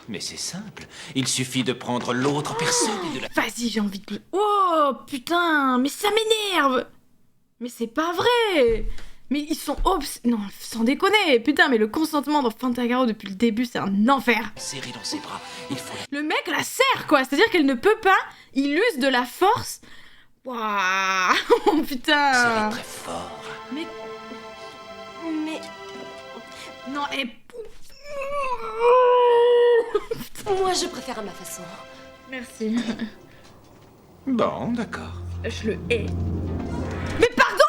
Mais c'est simple. Il suffit de prendre l'autre personne et de la... Vas-y, j'ai envie de... Oh putain, mais ça m'énerve. Mais c'est pas vrai. Mais ils sont non, sans déconner. Putain, mais le consentement dans Fantagaro depuis le début, c'est un enfer. serrer dans ses bras. Il faut... Le mec la serre, quoi. C'est-à-dire qu'elle ne peut pas. Il use de la force. Waouh. Oh putain. serrer très fort. Mais... Non, et... Moi, je préfère à ma façon. Merci. Bon, d'accord. Je le hais. Mais pardon.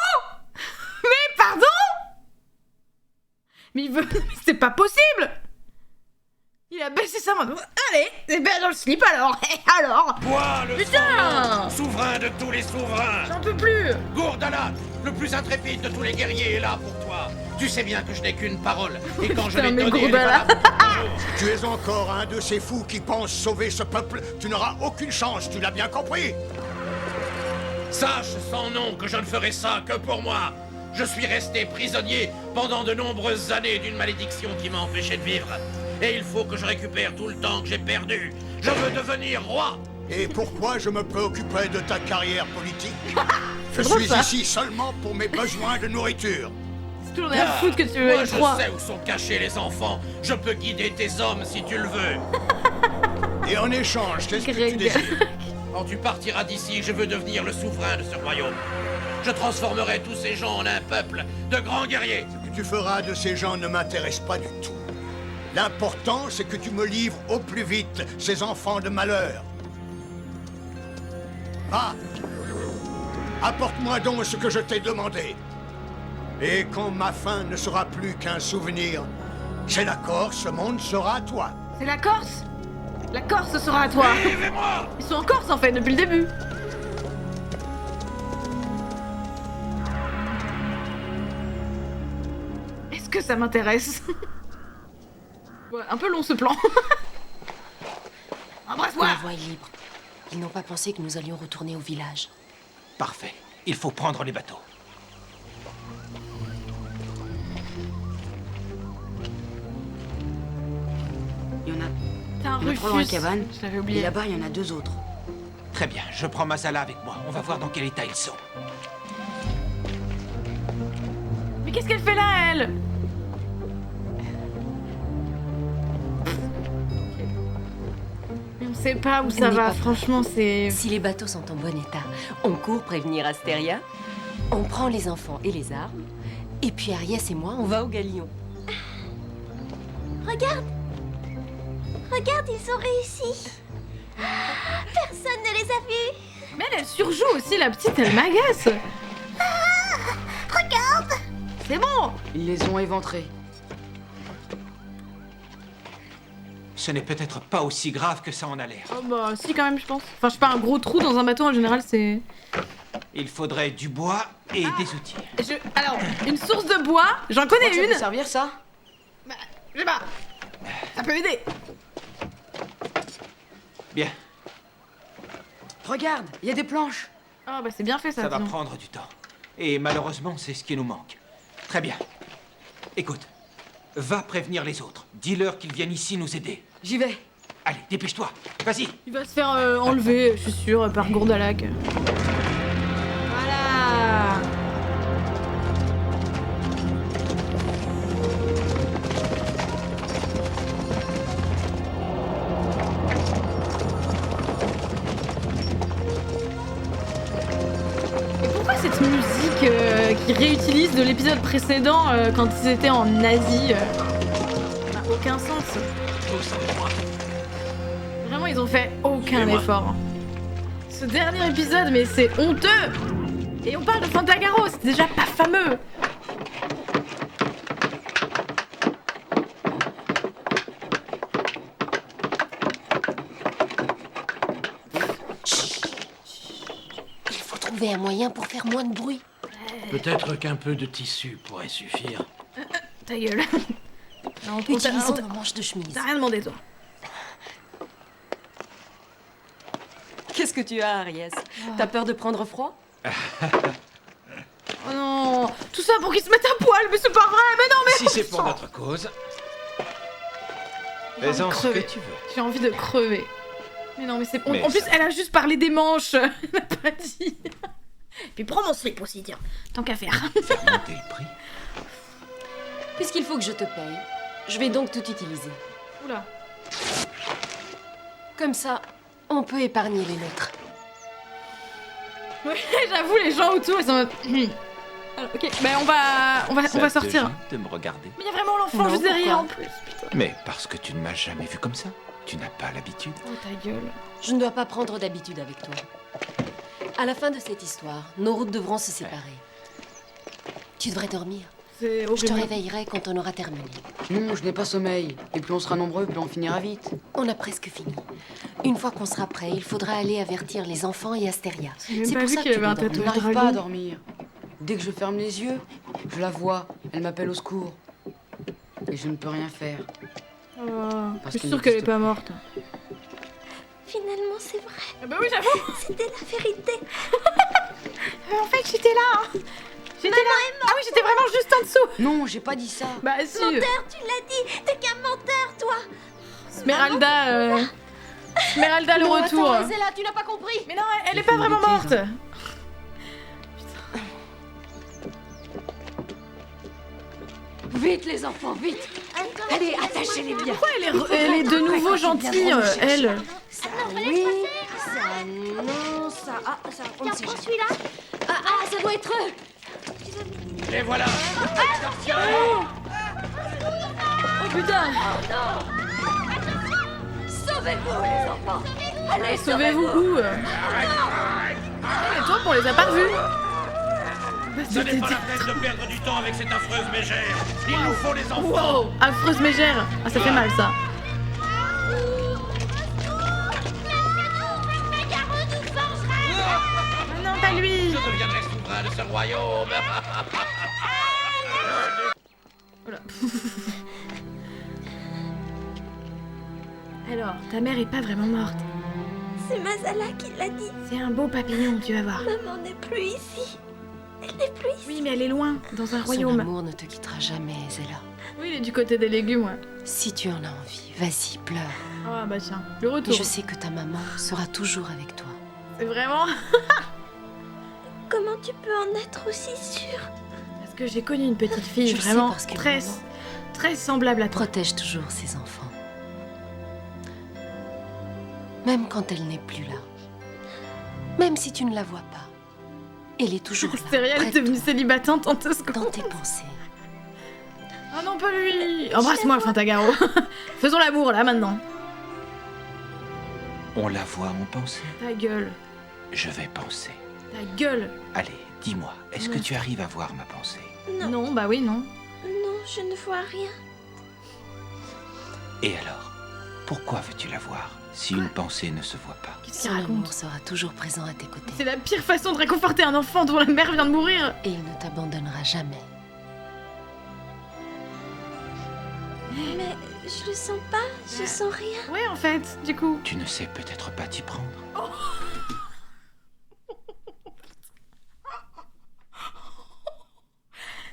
Mais pardon. Mais il veut... C'est pas possible. Il a baissé sa main. Allez, c'est bien dans le slip alors. Alors. Moi, le Putain. souverain de tous les souverains. J'en peux plus. Gourdalat, le plus intrépide de tous les guerriers est là pour toi. Tu sais bien que je n'ai qu'une parole. Et quand je Putain, l'ai mais donnée, elle est Gourdalat. valable pour Si tu es encore un de ces fous qui pensent sauver ce peuple, tu n'auras aucune chance, tu l'as bien compris? Sache sans nom que je ne ferai ça que pour moi. Je suis resté prisonnier pendant de nombreuses années d'une malédiction qui m'a empêché de vivre. Et il faut que je récupère tout le temps que j'ai perdu. Je veux devenir roi. Et pourquoi je me préoccuperais de ta carrière politique? Je drôle, suis ça. ici seulement pour mes besoins de nourriture. C'est toujours rien à foutre que tu veux Moi, être je roi. sais où sont cachés les enfants. Je peux guider tes hommes si tu le veux. Et en échange, qu'est-ce que tu Greg. désires? Quand tu partiras d'ici, je veux devenir le souverain de ce royaume. Je transformerai tous ces gens en un peuple de grands guerriers. Ce que tu feras de ces gens ne m'intéresse pas du tout. L'important, c'est que tu me livres au plus vite ces enfants de malheur. Va! Apporte-moi donc ce que je t'ai demandé. Et quand ma fin ne sera plus qu'un souvenir, c'est la Corse, ce monde sera à toi. C'est la Corse. La Corse sera à toi. Suivez-moi! Ils sont en Corse en fait depuis le début. Est-ce que ça m'intéresse? Ouais, un peu long ce plan. Embrasse-moi. La voie est libre. Ils n'ont pas pensé que nous allions retourner au village. Parfait. Il faut prendre les bateaux. Il y en a T'as un Il y en a trois dans la Rufus. cabane. Je l'avais Et oublié. là-bas, il y en a 2 autres. Très bien, je prends Masala avec moi. On va voir dans quel état ils sont. Mais qu'est-ce qu'elle fait là, elle? Mais on sait pas où ça N'aie va, pas peur. franchement, c'est... Si les bateaux sont en bon état, on court prévenir Astéria, on prend les enfants et les armes, et puis Ariès et moi, on va au galion. Regarde. Regarde, ils ont réussi. Personne ne les a vus. Mais elle surjoue aussi, la petite, elle m'agace. Regarde. C'est bon. Ils les ont éventrés. Ce n'est peut-être pas aussi grave que ça en a l'air. Oh bah si quand même, je pense. Enfin, je sais pas, un gros trou dans un bateau en général, c'est... Il faudrait du bois et des outils. Alors, une source de bois, j'en connais Ça peut une. servir, ça? Bah, je sais pas. Ça peut aider. Bien, Regarde, il y a des planches. Oh bah c'est bien fait ça. ça va sinon. prendre du temps. Et malheureusement, c'est ce qui nous manque. Très bien. Écoute, va prévenir les autres. Dis-leur qu'ils viennent ici nous aider. J'y vais. Allez, dépêche-toi. Vas-y. Il va se faire enlever, je suis sûre, par Gourdalac. Voilà. Et pourquoi cette musique qui réutilise de l'épisode précédent quand ils étaient en Asie n'a aucun sens. Tous avec moi. Vraiment, ils ont fait aucun Suivez-moi. effort. Ce dernier épisode, mais c'est honteux. Et on parle de Fantagaro, c'est déjà pas fameux. Il faut trouver un moyen pour faire moins de bruit. Peut-être qu'un peu de tissu pourrait suffire. Ta gueule. Non, Utilisons nos manches de chemise. T'as rien demandé, toi. Qu'est-ce que tu as, Ariès? T'as peur de prendre froid? Oh non. Tout ça pour qu'ils se mettent à poil, mais c'est pas vrai. Mais non, mais... Si c'est pour notre cause, J'ai envie de fais-en ce que crever. tu veux. J'ai envie de crever. Mais non, mais c'est... Mais en plus, ça- elle a juste parlé des manches. Elle a pas dit... Puis prends mon slip aussi, tiens. Tant qu'à faire. Faire monter le prix. Puisqu'il faut que je te paye, je vais donc tout utiliser. Oula. Comme ça, on peut épargner les nôtres. Ouais, j'avoue, les gens autour, ils sont... en mode, Alors, ok, bah on va Ça te sortir. gêne de me regarder. Mais il y a vraiment l'enfant Non, juste derrière en pourquoi plus, putain. Mais parce que tu ne m'as jamais vu comme ça. Tu n'as pas l'habitude. Oh ta gueule. Je ne dois pas prendre d'habitude avec toi. À la fin de cette histoire, nos routes devront se séparer. Tu devrais dormir. C'est Je te horrible. réveillerai quand on aura terminé. Non, je n'ai pas sommeil. Et plus on sera nombreux, plus on finira vite. On a presque fini. Une fois qu'on sera prêt, il faudra aller avertir les enfants et Astéria. J'ai même C'est pas pour vu ça qu'il que tu avait un dois Je dormir. tatouage n'arrive pas à dragon. dormir. Dès que je ferme les yeux, je la vois. Elle m'appelle au secours. Et je ne peux rien faire. Oh Je suis sûre qu'elle est pas morte. Finalement, c'est vrai. Ah bah oui, j'avoue. C'était la vérité. En fait, j'étais là. J'étais là. Ah oui, j'étais vraiment juste en dessous. Non, j'ai pas dit ça. Bah si. Menteur, tu l'as dit. T'es qu'un menteur, toi. Smeralda, Smeralda le retour. Attends, Zella, tu n'as pas compris. Mais non, elle est pas vraiment morte. Vite, les enfants, vite. Allez, attachez-les bien. Pourquoi elle est de nouveau gentille, elle? Ça, oui. Ça, non. Ça, ça, on ne sait jamais. Celui-là. Ça doit être eux. Les voilà. Oh putain. Sauvez-vous, les enfants. Allez, Sauvez-vous où? Et toi, on les a pas revus. Ce n'est pas la peine de perdre du temps avec cette affreuse mégère. Il nous faut les enfants. Wow, affreuse mégère. Ah, ça fait mal, ça. Ah non, pas lui. Je deviendrai souverain de ce royaume. Voilà. Alors, ta mère est pas vraiment morte. C'est Mazala qui l'a dit. C'est un beau papillon, tu vas voir. Maman n'est plus ici. Elle n'est plus ici. Oui, mais elle est loin, dans un Son royaume. amour ne te quittera jamais, Zella. Oui, il est du côté des légumes, ouais. Si tu en as envie, vas-y, pleure. Ah bah tiens, le Et retour. je sais que ta maman sera toujours avec toi. C'est vraiment... Comment tu peux en être aussi sûre? Parce que j'ai connu une petite fille Je le sais vraiment parce que très, maman très semblable à toi. Protège toujours ses enfants. Même quand elle n'est plus là. Même si tu ne la vois pas. Elle est toujours là. Stéria, elle est près de devenue toi, célibatante en 2 secondes. dans tes pensées. Oh non, pas lui. Embrasse-moi, Fantagaro. Faisons l'amour, là, maintenant. On la voit en pensée. Ta gueule. Je vais penser. Ta gueule. Allez, dis-moi, est-ce que tu arrives à voir ma pensée? Non, bah oui, non. Non, je ne vois rien. Et alors, pourquoi veux-tu la voir si une pensée ne se voit pas? Qu'est-ce qu'il Son amour raconte? sera toujours présent à tes côtés. C'est la pire façon de réconforter un enfant dont la mère vient de mourir. Et il ne t'abandonnera jamais. Mais je le sens pas, je sens rien. Ouais, en fait, du coup. Tu ne sais peut-être pas t'y prendre.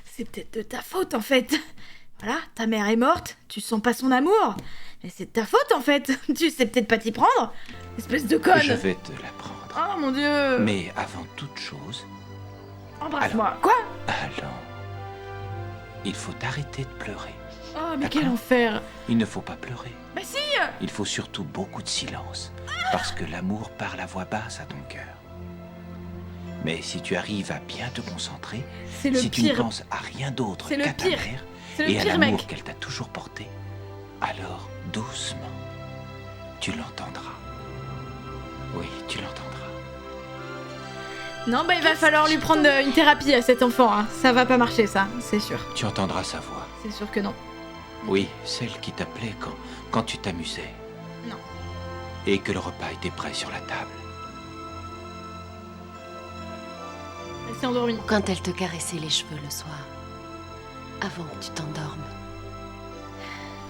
C'est peut-être de ta faute, en fait. Voilà, ta mère est morte, tu sens pas son amour. Mais c'est de ta faute, en fait. Tu sais peut-être pas t'y prendre. Espèce de conne. Je vais te la prendre. Oh mon dieu. Mais avant toute chose, Embrasse-moi. Quoi? alors, il faut arrêter de pleurer. Oh, mais quel enfer. Il ne faut pas pleurer. Bah si. Il faut surtout beaucoup de silence, parce que l'amour parle à voix basse à ton cœur. Mais si tu arrives à bien te concentrer, C'est le si tu ne pire. penses à rien d'autre C'est le qu'à ta pire. mère C'est le et à pire, l'amour mec. qu'elle t'a toujours porté, alors doucement, tu l'entendras. Oui, tu l'entendras. Non, bah il va falloir lui prendre une thérapie à cet enfant. Hein. Ça va pas marcher, ça, c'est sûr. Tu entendras sa voix. C'est sûr que non. Oui, celle qui t'appelait quand tu t'amusais. Non. Et que le repas était prêt sur la table. Elle s'est endormie. Quand elle te caressait les cheveux le soir, avant que tu t'endormes.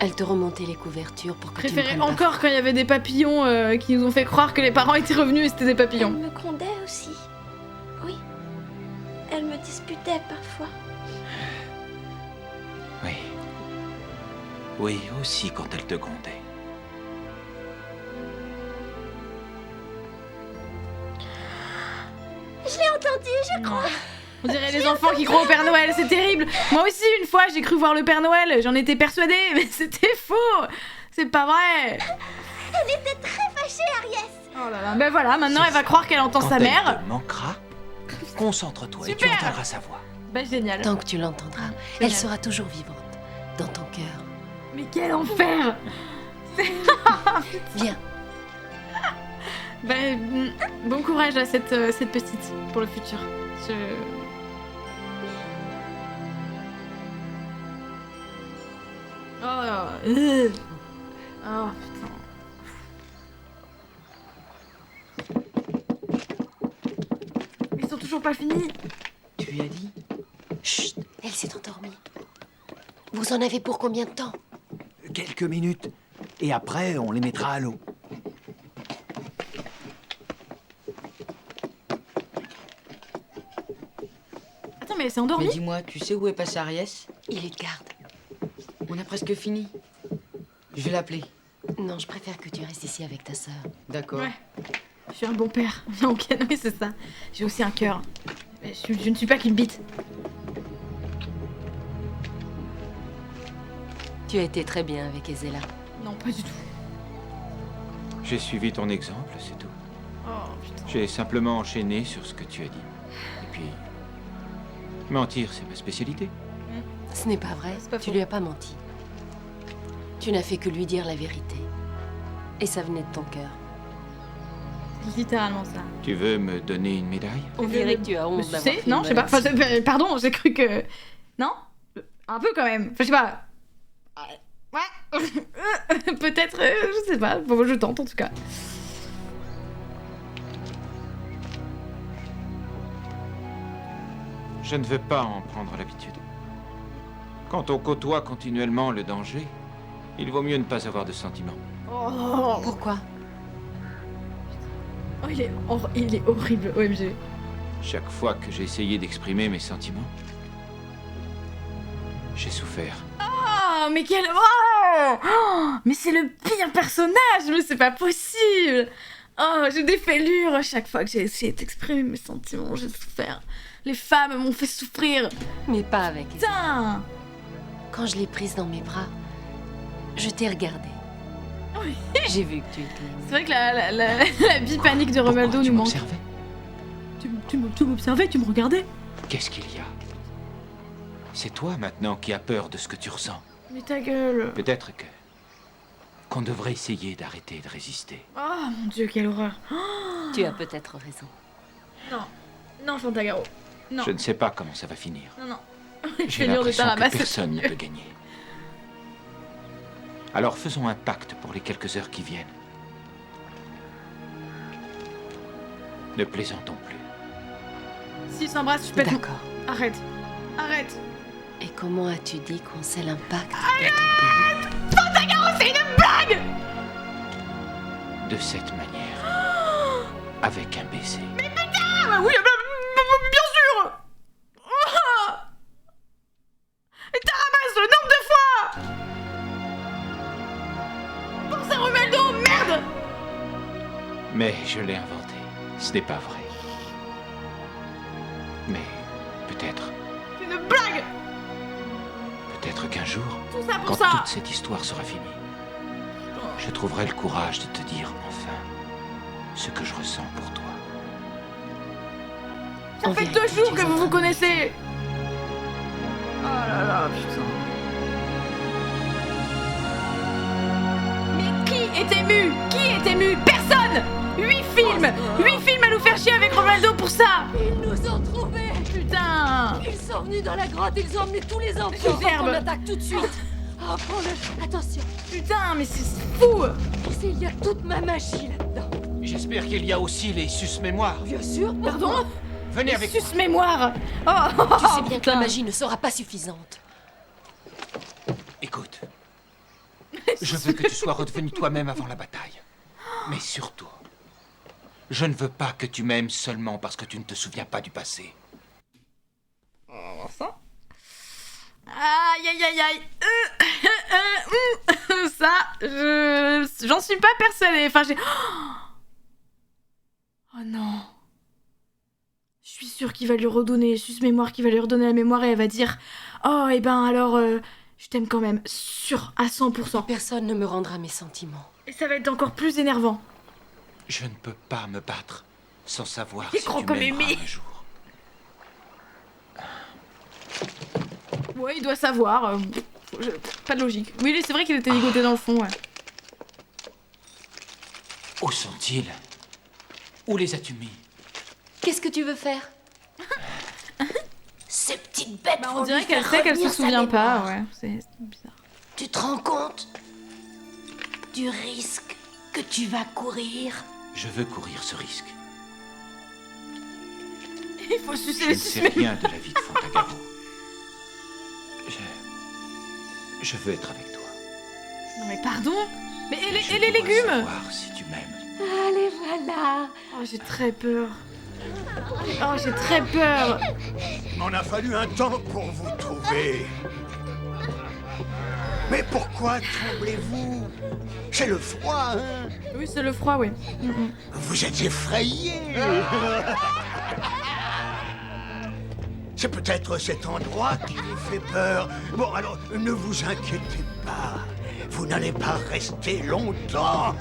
Elle te remontait les couvertures pour que tu ne Préférais prennes pas encore quand il y avait des papillons qui nous ont fait croire que les parents étaient revenus et c'était des Elle papillons. me grondait aussi. Oui. Elle me disputait parfois. Oui. Oui, aussi quand elle te grondait. Je l'ai entendu, je crois. On dirait les enfants qui croient au Père Noël, c'est terrible. Moi aussi, une fois, j'ai cru voir le Père Noël, j'en étais persuadée, mais c'était faux. C'est pas vrai. Elle était très fâchée, Ariès. Oh là là, ben voilà, maintenant elle va croire qu'elle entend Quand sa elle mère. te manquera, concentre-toi et tu Super. entendras sa voix. Bah génial. Tant que tu l'entendras, elle sera toujours vivante dans ton cœur. Mais quel enfer. Viens. Bah, bon courage à cette petite pour le futur. Oh putain. Ils sont toujours pas finis. Tu lui as dit? Chut, elle s'est endormie. Vous en avez pour combien de temps? Quelques minutes. Et après, on les mettra à l'eau. Attends, mais elle s'est endormie? Mais dis-moi, tu sais où est passé Ariès? Il est de garde. On a presque fini. Je vais l'appeler. Non, je préfère que tu restes ici avec ta sœur. D'accord. Ouais. Je suis un bon père. Ok, oui, c'est ça. J'ai aussi un cœur. Mais je ne suis pas qu'une bite. Tu as été très bien avec Ezela. Non, pas du tout. J'ai suivi ton exemple, c'est tout. Oh, putain. J'ai simplement enchaîné sur ce que tu as dit. Et puis... mentir, c'est ma spécialité. Ce n'est pas vrai. Tu lui as pas menti. Tu n'as fait que lui dire la vérité. Et ça venait de ton cœur. C'est littéralement ça. Tu veux me donner une médaille? On dirait que tu as honte d'avoir fait Non, une je sais pas. Enfin, maladie. pardon, j'ai cru que... Non? Un peu quand même. Enfin, je sais pas. Ouais. Peut-être, je sais pas. Bon, je tente en tout cas. Je ne veux pas en prendre l'habitude. Quand on côtoie continuellement le danger, il vaut mieux ne pas avoir de sentiments. Oh. Pourquoi? Oh, il est horrible, OMG. Chaque fois que j'ai essayé d'exprimer mes sentiments, j'ai souffert. Oh, mais quel... Oh, mais c'est le pire personnage, mais c'est pas possible. Oh, j'ai des fêlures à chaque fois que j'ai essayé d'exprimer mes sentiments, j'ai souffert. Les femmes m'ont fait souffrir. Mais pas avec elle. Putain. Quand je l'ai prise dans mes bras, je t'ai regardée. Oui. J'ai vu que tu étais... C'est vrai que la bipanique de Romaldo nous manque. Tu m'observais, tu me regardais. Qu'est-ce qu'il y a? C'est toi maintenant qui as peur de ce que tu ressens. Mais ta gueule. Peut-être qu'on devrait essayer d'arrêter de résister. Oh mon dieu, quelle horreur. Oh. Tu as peut-être raison. Non, non, Fantagaro. Non. Je ne sais pas comment ça va finir. Non, non. J'ai l'impression que personne ne peut gagner. Alors faisons un pacte pour les quelques heures qui viennent. Ne plaisantons plus. S'ils s'embrassent, je pète. D'accord. Arrête. Arrête. Et comment as-tu dit qu'on scelle un pacte? Arrête. Fantagaro, c'est une blague. De cette manière. Avec un baiser. Mais putain. Oui, bien sûr. Oh. Et t'as ramassé le nombre de fois. Pense à Romaldo, merde. Mais je l'ai inventé. Ce n'est pas vrai. Mais peut-être... C'est une blague. Peut-être qu'un jour, Tout ça pour quand ça. toute cette histoire sera finie, je trouverai le courage de te dire enfin ce que je ressens pour toi. Ça fait 2 jours que vous vous connaissez. Oh là là, putain. Mais qui est ému? Qui est ému? Personne. 8 films. 8 films à nous faire chier avec Romaldo pour ça. Ils nous ont trouvés. Putain. Ils sont venus dans la grotte, ils ont emmené tous les enfants. Superbe. On attaque tout de suite. Oh, prends-le. Attention. Putain, mais c'est fou. Il y a toute ma magie là-dedans. J'espère qu'il y a aussi les sus-mémoires. Bien sûr. Pardon? Venez avec moi. Sus-mémoire. Tu sais bien que la magie ne sera pas suffisante. Écoute, je veux que tu sois redevenu toi-même avant la bataille. Mais surtout, je ne veux pas que tu m'aimes seulement parce que tu ne te souviens pas du passé. Ça. Aïe aïe aïe aïe. Ça, j'en suis pas persuadée. Enfin, j'ai... Oh non. Je suis sûre qu'il va lui redonner sus-mémoire, qu'il va lui redonner la mémoire et elle va dire oh, et ben alors, je t'aime quand même. Sûre, à 100%. Personne ne me rendra mes sentiments. Et ça va être encore plus énervant. Je ne peux pas me battre sans savoir Il est si grand tu comme m'aimeras Aimé. un jour. Ouais, il doit savoir. Pas de logique. Oui, c'est vrai qu'il était ligoté dans le fond, ouais. Où sont-ils? Où les as-tu mis? Qu'est-ce que tu veux faire? Ces petites bêtes On vont dirait lui qu'elle faire sait qu'elle se revenir sa souvient pas, mémoire. ouais. C'est bizarre. Tu te rends compte du risque que tu vas courir? Je veux courir ce risque. Il faut sucer Je les ne sais sus-mémoires. rien de la vie de Fantagaro. Je veux être avec toi. Non mais pardon. Mais et les légumes? Savoir si tu m'aimes. Allez, voilà. Oh, j'ai très peur. Oh, j'ai très peur. Il m'en a fallu un temps pour vous trouver. Mais pourquoi tremblez-vous? C'est le froid, hein? Oui, c'est le froid, oui. Vous êtes effrayé. C'est peut-être cet endroit qui vous fait peur. Bon, alors, ne vous inquiétez pas. Vous n'allez pas rester longtemps.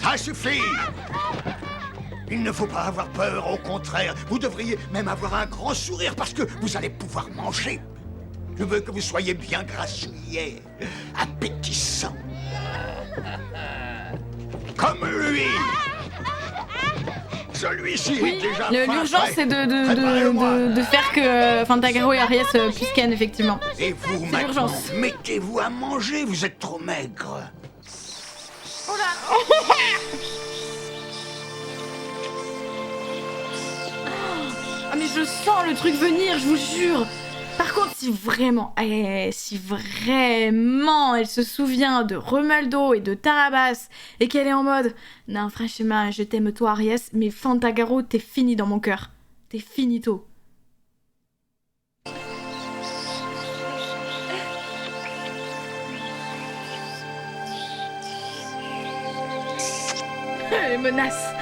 Ça suffit. Il ne faut pas avoir peur, au contraire. Vous devriez même avoir un grand sourire parce que vous allez pouvoir manger. Je veux que vous soyez bien grassouillés, appétissants. Comme lui. Celui-ci est déjà fin L'urgence, prêt. c'est de faire que Fantagaro et Ariès puissent ken, effectivement. Et vous, C'est maintenant, l'urgence. mettez-vous à manger, vous êtes trop maigre. Oh là. Ah mais je sens le truc venir, je vous jure. Par contre, si vraiment elle se souvient de Romualdo et de Tarabas et qu'elle est en mode non franchement je t'aime toi Ariès, mais Fantagaro t'es fini dans mon cœur, t'es finito. Les menaces.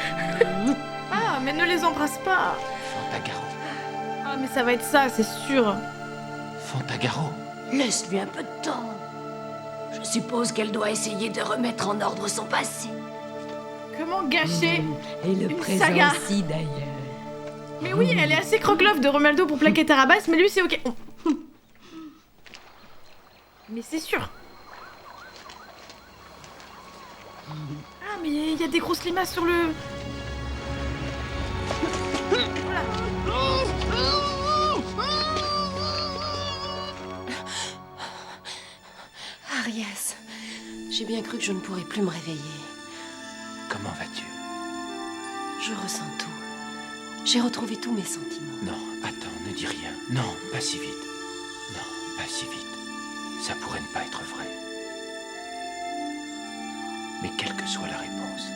Ah mais ne les embrasse pas. Fantagaro. Ah mais ça va être ça, c'est sûr. Fantagaro. Laisse-lui un peu de temps. Je suppose qu'elle doit essayer de remettre en ordre son passé. Comment gâcher Et le une présent saga aussi, d'ailleurs. Mais oui, elle est assez croque-love de Romualdo pour plaquer Tarabas, mais lui c'est ok. Mais c'est sûr. Ah mais il y a des grosses limaces sur le... Voilà. Ariès, j'ai bien cru que je ne pourrais plus me réveiller. Comment vas-tu? Je ressens tout. J'ai retrouvé tous mes sentiments. Non, attends, ne dis rien. Non, pas si vite. Non, pas si vite. Ça pourrait ne pas être vrai. Mais quelle que soit la réponse,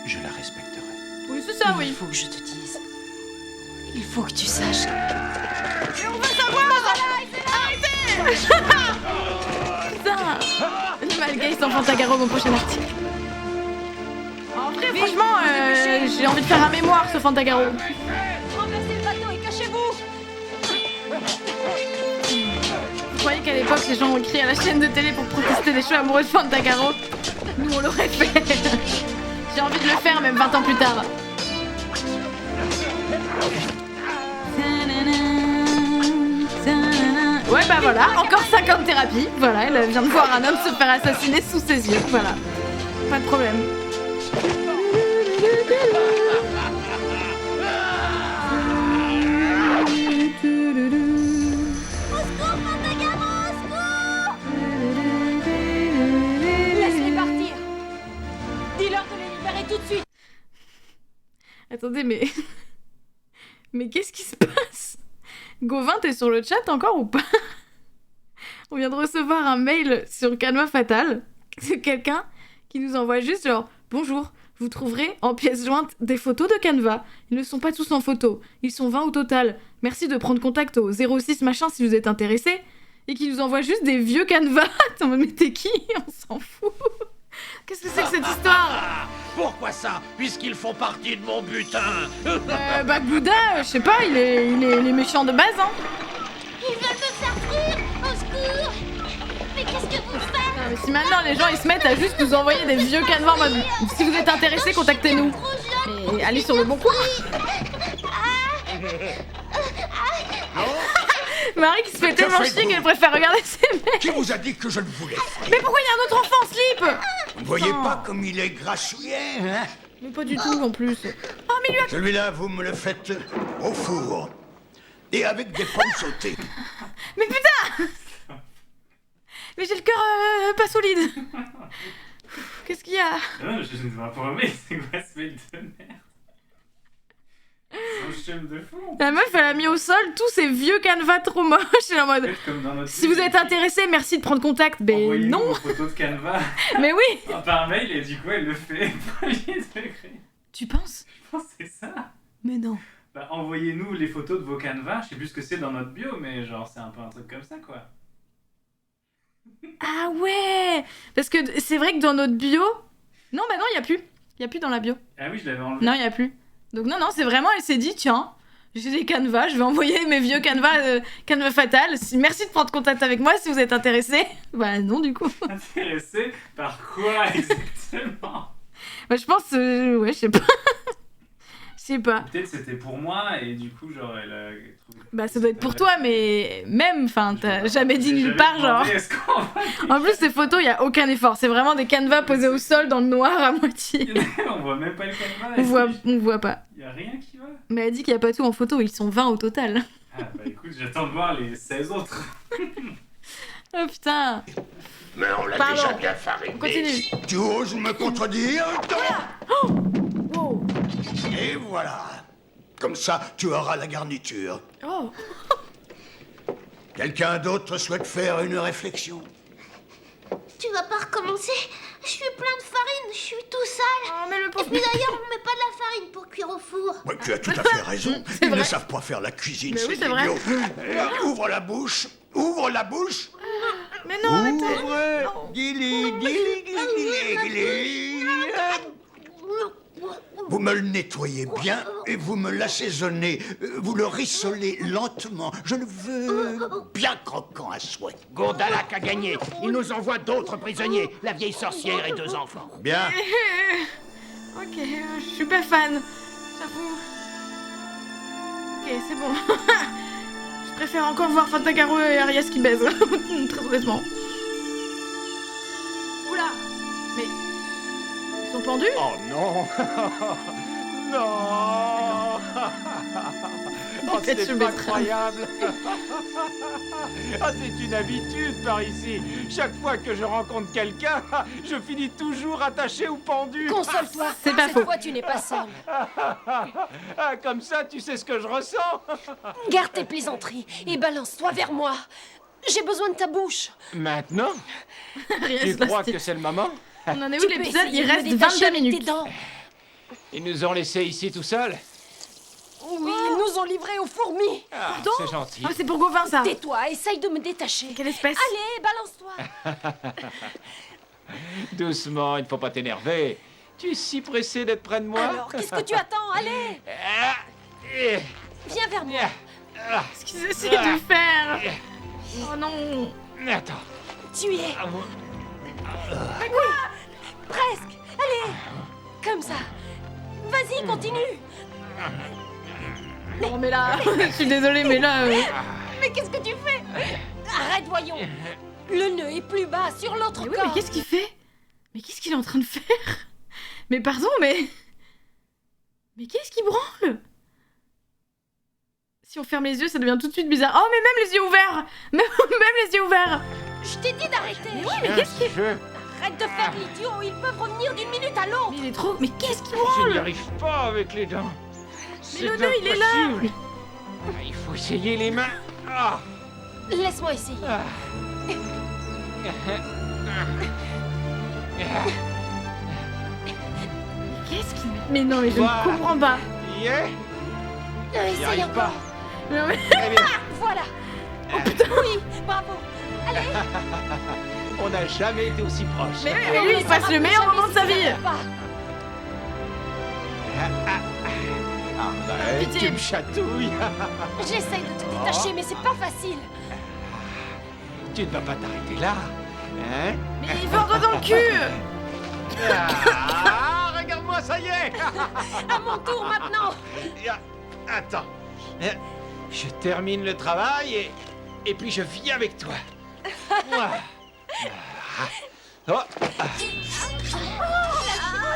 je la respecterai. Oui, c'est ça, oui. Il faut que je te dise. Il faut que tu saches. Mais on va savoir. Arrêtez. Putain. Malgré sans Fantagaro, mon prochain article. En vrai, franchement, j'ai envie de faire un mémoire sur Fantagaro. Renversez le bateau et cachez-vous. Vous croyez qu'à l'époque, les gens ont crié à la chaîne de télé pour protester des choix amoureux de Fantagaro? Nous, on l'aurait fait. J'ai envie de le faire, même 20 ans plus tard. Ouais, bah voilà, encore 50 thérapies. Voilà, elle vient de voir un homme se faire assassiner sous ses yeux. Voilà, pas de problème. Laisse-les partir. Dis-leur de les libérer tout de suite. Attendez, mais... Mais qu'est-ce qui se passe? Gauvin, t'es sur le chat encore ou pas? On vient de recevoir un mail sur Canva Fatal. C'est quelqu'un qui nous envoie juste genre « Bonjour, vous trouverez en pièce jointe des photos de Canva. Ils ne sont pas tous en photo. Ils sont 20 au total. Merci de prendre contact au 06 machin si vous êtes intéressé. » Et qui nous envoie juste des vieux Canva. Attends, mais t'es qui? On s'en fout. Qu'est-ce que c'est que cette histoire? Pourquoi ça? Puisqu'ils font partie de mon butin. Bah Bouddha, je sais pas, il est méchant de base, hein. Ils veulent me faire frire. Au secours. Mais qu'est-ce que vous faites? Non, mais si maintenant les gens ils se mettent à juste nous envoyer des vieux canevas en mode si vous êtes intéressés, contactez-nous. Mais allez sur le bon coin. Marie qui se fait tellement chier qu'elle préfère regarder ses mecs. Qui vous a dit que je ne voulais pas? Mais pourquoi il y a un autre enfant en slip? Vous ne voyez pas comme il est grassouillet, hein? Mais pas du tout en plus. Oh mais lui a... Celui-là, vous me le faites au four. Et avec des pommes sautées. Mais putain. Mais j'ai le cœur pas solide. Qu'est-ce qu'il y a? Non, je ne sais pas pour mais c'est quoi ce mec de merde? shame de fou. La meuf, elle a mis au sol tous ces vieux canevas trop moches. Elle est en mode, Comme dans notre si vous êtes intéressé, merci de prendre contact. Ben Envoyez-nous non. vos photos de Canva Mais oui. par mail et du coup elle le fait premier degré. Tu penses? Je pense que c'est ça. Mais non. Bah envoyez-nous les photos de vos Canva, je sais plus ce que c'est dans notre bio, mais genre c'est un peu un truc comme ça quoi. Ah ouais. Parce que c'est vrai que dans notre bio... Non, bah non, il y a plus. Il y a plus dans la bio. Ah oui, je l'avais enlevé. Non, il y a plus. Donc non, c'est vraiment, elle s'est dit, tiens, j'ai des canevas, je vais envoyer mes vieux canevas, canevas fatal. Merci de prendre contact avec moi si vous êtes intéressé. Bah non, du coup. Intéressé par quoi exactement? Bah je pense, ouais, je sais pas. Je sais pas. Peut-être c'était pour moi et du coup genre elle a trouvé... Bah ça doit être pour toi, mais même, enfin, t'as jamais dit nulle part, genre. En plus, ces photos, il y a aucun effort. C'est vraiment des canevas posés au sol dans le noir à moitié. On voit même pas le canevas. On voit pas. Il y a rien qui va. Mais elle dit qu'il y a pas tout en photo, ils sont 20 au total. Ah bah écoute, j'attends de voir les 16 autres. Oh putain. Mais on l'a Pardon. déjà bien fariné. On continue. Tu oses me contredire? Oh wow. Et voilà. Comme ça, tu auras la garniture. Oh. Quelqu'un d'autre souhaite faire une réflexion? Tu vas pas recommencer? Je suis plein de farine, je suis tout sale. Oh, mais le pauvre... Et puis d'ailleurs, on met pas de la farine pour cuire au four. Ouais, tu as tout à fait raison. Ils vrai. ne savent pas faire la cuisine, Mais oui, c'est c'est vrai. idiot. Ouvre la bouche. Ouvre la bouche. Mais non, arrêtez. Ouvre. Gili, gili, gili, gili. Vous me le nettoyez bien et vous me l'assaisonnez. Vous le rissolez lentement. Je le veux bien croquant à souhait. Gondalak a gagné. Il nous envoie d'autres prisonniers, la vieille sorcière et 2 enfants. Bien. Ok, je suis pas fan. J'avoue. Ok, c'est bon. Je préfère encore voir Fantagaro et Arias qui baisent. Très honnêtement. Oula. Mais... Ils sont pendus? Oh non. Non. Oh, Peut-être je c'est mettrai. incroyable. Ah, c'est une habitude par ici. Chaque fois que je rencontre quelqu'un, je finis toujours attaché ou pendu. Console-toi. C'est pas Cette faux. fois, tu n'es pas seul. Ah, comme ça, tu sais ce que je ressens. Garde tes plaisanteries et balance-toi vers moi. J'ai besoin de ta bouche. Maintenant, Arias, tu là, crois c'était- que c'est le moment? On en est où Tu peux l'épisode? essayer Il de me reste détacher 22 avec minutes. tes dents. Ils nous ont laissés ici tout seuls? Oui, ils nous ont livrés aux fourmis. Ah, Pardon? c'est gentil. Ah, c'est pour Gauvin, ça. Tais-toi, essaye de me détacher. Quelle espèce? Allez, balance-toi. Doucement, il ne faut pas t'énerver. Tu es si pressé d'être près de moi? Alors, qu'est-ce que tu attends? Allez, viens vers moi. Qu'est-ce qu'ils essaient de faire? Oh non. Attends. Tu y es. Presque. Allez, comme ça. Vas-y, continue. Non, mais là, je suis désolée, mais là... Mais qu'est-ce que tu fais? Arrête, voyons. Le nœud est plus bas, sur l'autre Mais oui, corps. mais qu'est-ce qu'il fait? Mais qu'est-ce qu'il est en train de faire? Mais pardon, mais... Mais qu'est-ce qu'il branle? Si on ferme les yeux, ça devient tout de suite bizarre. Oh, mais même les yeux ouverts! Même les yeux ouverts! Je t'ai dit d'arrêter. Mais oui, mais qu'est-ce qu'il... Arrête de faire l'idiot, ils peuvent revenir d'une minute à l'autre. Mais il est trop... Mais qu'est-ce qu'il Je n'y branle? arrive pas avec les dents. Mais le nœud, il est là! impossible. Il faut essayer les mains. Ah. Laisse-moi essayer. Qu'est-ce qu'il... Mais non, mais je Voilà. ne comprends pas. Yeah. J'y Essaye arrive encore. pas. Non, mais... Très bien. Voilà. Oh putain. Oui, bravo. Allez. On n'a jamais été aussi proches. Mais lui, il passe le meilleur moment de sa vie! Arrête, Pitié. tu me chatouilles. J'essaye de te détacher, mais c'est pas facile. Tu ne vas pas t'arrêter là. Hein? Mais il veut encore dans le cul! Ah, regarde-moi, ça y est. À mon tour maintenant. Attends. Je termine le travail et puis je viens avec toi. Oh. Oh,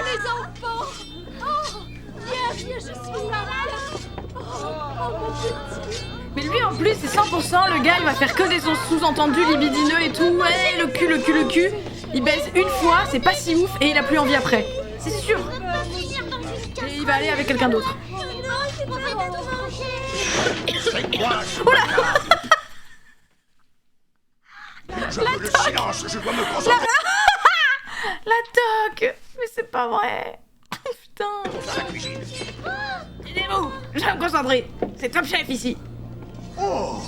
les enfants. Oh, viens, je suis là. Oh, mon petit. Mais lui, en plus, c'est 100%, le gars, il va faire que des sons sous-entendus, libidineux et tout. Ouais, le cul, le cul, le cul. Il baise une fois, c'est pas si ouf, et il a plus envie après. C'est sûr. Et il va aller avec quelqu'un d'autre. Non, tu pourrais tout manger. C'est quoi ce Oula. Je veux le silence, je dois me concentrer. La toque. Mais c'est pas vrai. Putain. Dans la cuisine. Aidez-vous. Je vais me concentrer. C'est Top Chef ici. Oh,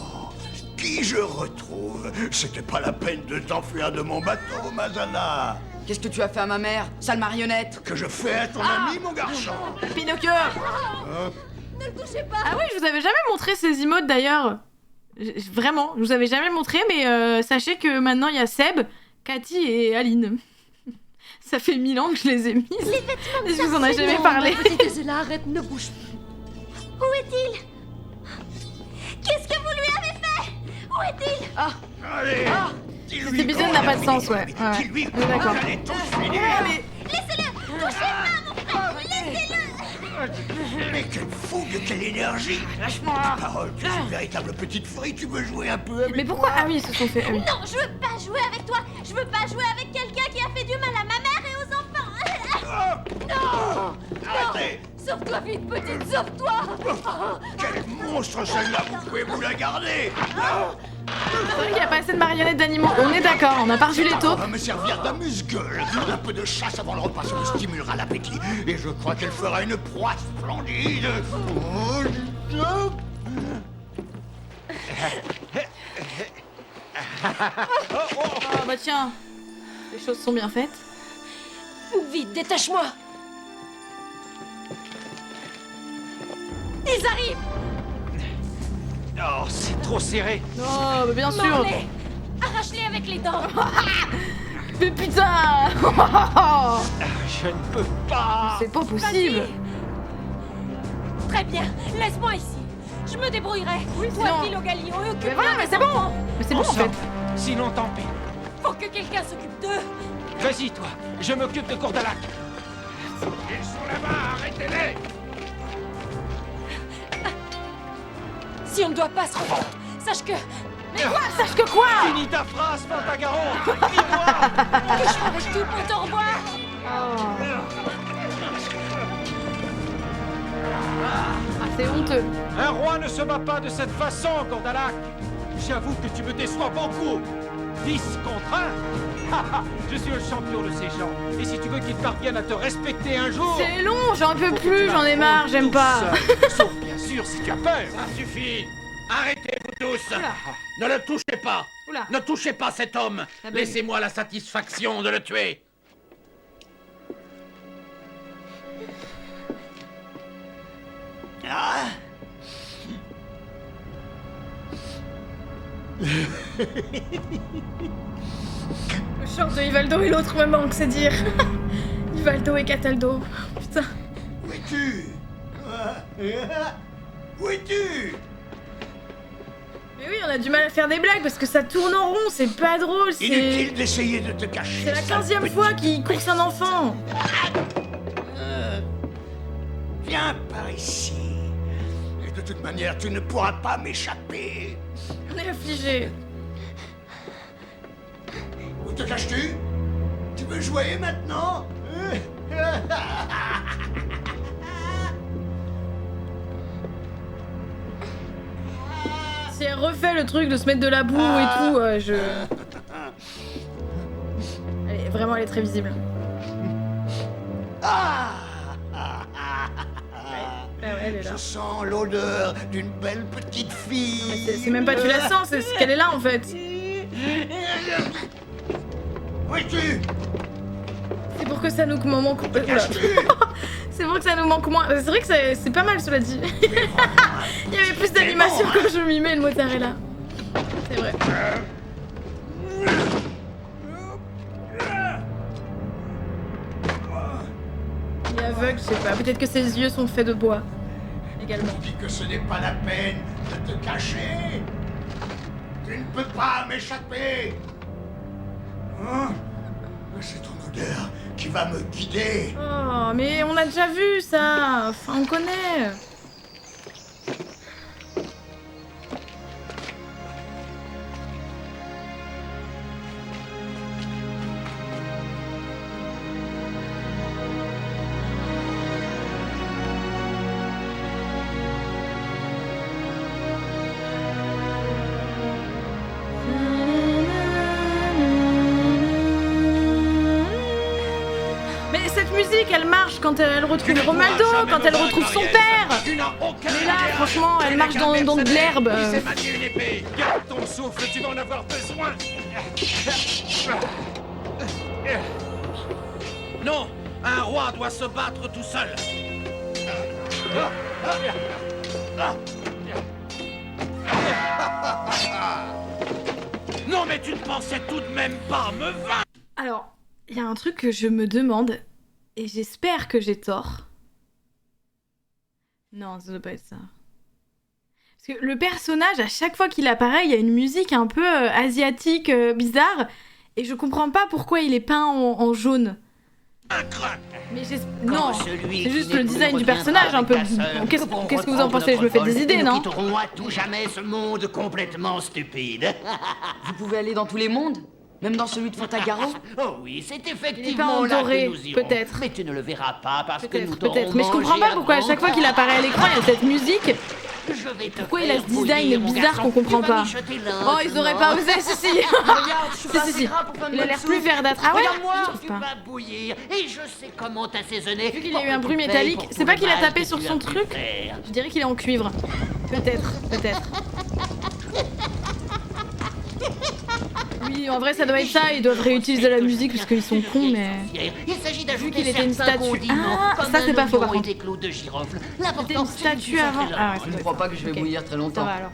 qui je retrouve? C'était pas la peine de t'enfuir de mon bateau, Mazala. Qu'est-ce que tu as fait à ma mère, sale marionnette? Que je fais à ton ami, mon garçon? Pinocchio. Ne le touchez pas. Ah oui, je vous avais jamais montré ces emotes d'ailleurs. Vraiment, je vous avais jamais montré, mais sachez que maintenant il y a Seb, Cathy et Aline. Ça fait 1000 ans que je les ai mises. Les vêtements de Je vous en ai jamais Non, parlé. ma petite Zéla, arrête, ne bouge plus. Où est-il? Qu'est-ce que vous lui avez fait? Où est-il? Allez, Cet épisode n'a pas de sens, ouais. Ouais. Dis-lui On est d'accord. vous allez tous finir. Laissez-le! Touchez pas, mon frère! Laissez-le! Mais quelle fougue, quelle énergie! Lâche-moi! Parole, tu es une véritable petite frite, tu veux jouer un peu avec Mais pourquoi? Ah oui, ils se sont fait. Ah oui. Non, je veux pas jouer avec toi! Je veux pas jouer avec quelqu'un qui a fait du mal à ma mère et aux enfants! Non! Arrêtez! Sauve-toi vite, petite, sauve-toi. Quel monstre celle-là, vous pouvez vous la garder! C'est vrai qu'il n'y a pas assez de marionnettes d'animaux. On est d'accord, on n'a pas revu les Ça taupes. va me servir d'amuse-gueule. Un peu de chasse avant le repas, ça me stimulera l'appétit. Et je crois qu'elle fera une proie splendide. Oh, Ah bah tiens, les choses sont bien faites. Vite, détache-moi. Ils arrivent. Oh, c'est trop serré. Oh, bah bien sûr. Mords-les. Arrache-les avec les dents. Mais putain. Je ne peux pas. C'est pas possible. Très bien, laisse-moi ici. Je me débrouillerai. Oui, Toi, sinon- file au galion et occupe Mais voilà, mais c'est bon. Mais c'est bon en fait. Sinon, tant pis. Faut que quelqu'un s'occupe d'eux. Vas-y, toi. Je m'occupe de Courdalac. Ils sont là-bas, arrêtez-les! Si on ne doit pas se rendre, sache que... Mais quoi? Sache que quoi? Finis ta phrase, Pantagaron. Dis-moi. que je ferai tout pour te revoir. Ah, c'est honteux. Un roi ne se bat pas de cette façon, Courdalac. J'avoue que tu me déçois beaucoup. 10 contre 1. Je suis le champion de ces gens. Et si tu veux qu'ils parviennent à te respecter un jour... C'est long, j'en peux faut que plus, tu j'en ai marre, j'aime pas. seul. Sauf bien sûr si tu as peur. Ça suffit! Arrêtez, vous tous! Oula. Ne le touchez pas! Oula. Ne touchez pas cet homme! Ah ben. Laissez-moi la satisfaction de le tuer! Ah. Le short de Ivaldo et l'autre me manque, c'est dire. Ivaldo et Cataldo. Putain. Où es-tu? Où es-tu? Mais oui, on a du mal à faire des blagues parce que ça tourne en rond, c'est pas drôle, c'est... Inutile d'essayer de te cacher. C'est la sale 15e petit. fois qu'il course un enfant. Viens par ici. Et de toute manière, tu ne pourras pas m'échapper. On est affligés. Où te caches-tu? Tu veux jouer maintenant? Si elle refait le truc de se mettre de la boue et tout, je... Elle est très visible. Ah, ouais, elle est là. je sens l'odeur d'une belle petite fille. C'est même pas tu la sens, c'est ce qu'elle est là en fait. Où es-tu? C'est pour que ça nous manque... Oula. C'est pour que ça nous manque moins... C'est vrai que c'est pas mal cela dit. Il y avait plus d'animation quand je m'y mets le mozzarella. C'est vrai. Il est aveugle, je sais pas. Peut-être que ses yeux sont faits de bois. Également. Dis que ce n'est pas la peine de te cacher. Tu ne peux pas m'échapper. Hein? C'est ton odeur qui va me guider. Oh, mais on a déjà vu ça. Enfin, on connaît. musique, elle marche quand elle retrouve Romaldo, quand elle retrouve son père. Mais là, franchement, elle marche dans de l'herbe. Il s'est manié une épée. Garde ton souffle, tu vas en avoir besoin. Non, un roi doit se battre tout seul. Non, mais tu ne pensais tout de même pas me vaincre. Alors, il y a un truc que je me demande, et j'espère que j'ai tort. Non, ça doit pas être ça. Parce que le personnage, à chaque fois qu'il apparaît, il y a une musique un peu asiatique, bizarre, et je comprends pas pourquoi il est peint en jaune. Mais non, c'est juste le design du personnage un peu. Qu'est-ce que vous en pensez? Je me fais des idées, non? Nous quitterons à tout jamais ce monde complètement stupide. Vous pouvez aller dans tous les mondes? Même dans celui de Fantagaro? Oh oui, c'est Il est pas effectivement en là doré, que nous irons. peut-être. Mais tu ne le verras pas parce que nous t'aurons Peut-être, mais je comprends pas pourquoi à chaque fois qu'il apparaît à l'écran, il y a cette musique. Pourquoi il a ce design bizarre qu'on comprend pas? Oh, ils auraient pas osé, si. Si. Il a l'air plus verdâtre. Ah ouais? Je trouve Tu pas. vas bouillir et je sais comment t'assaisonner. Vu qu'il y a eu un bruit métallique, c'est pas qu'il a tapé sur son truc? Je dirais qu'il est en cuivre. Peut-être. Oui, en vrai, ça doit être ça. Ils doivent réutiliser la musique parce qu'ils sont cons, mais. Il s'agit Vu d'ajouter qu'il était une certains statue. condiments, Ah, comme ça c'est un pas faux par oignon et contre. des clous de girofle. C'était L'important, une c'est statue avant. Ah ouais, Je ne crois pas que je vais bouillir très longtemps. Ça va alors.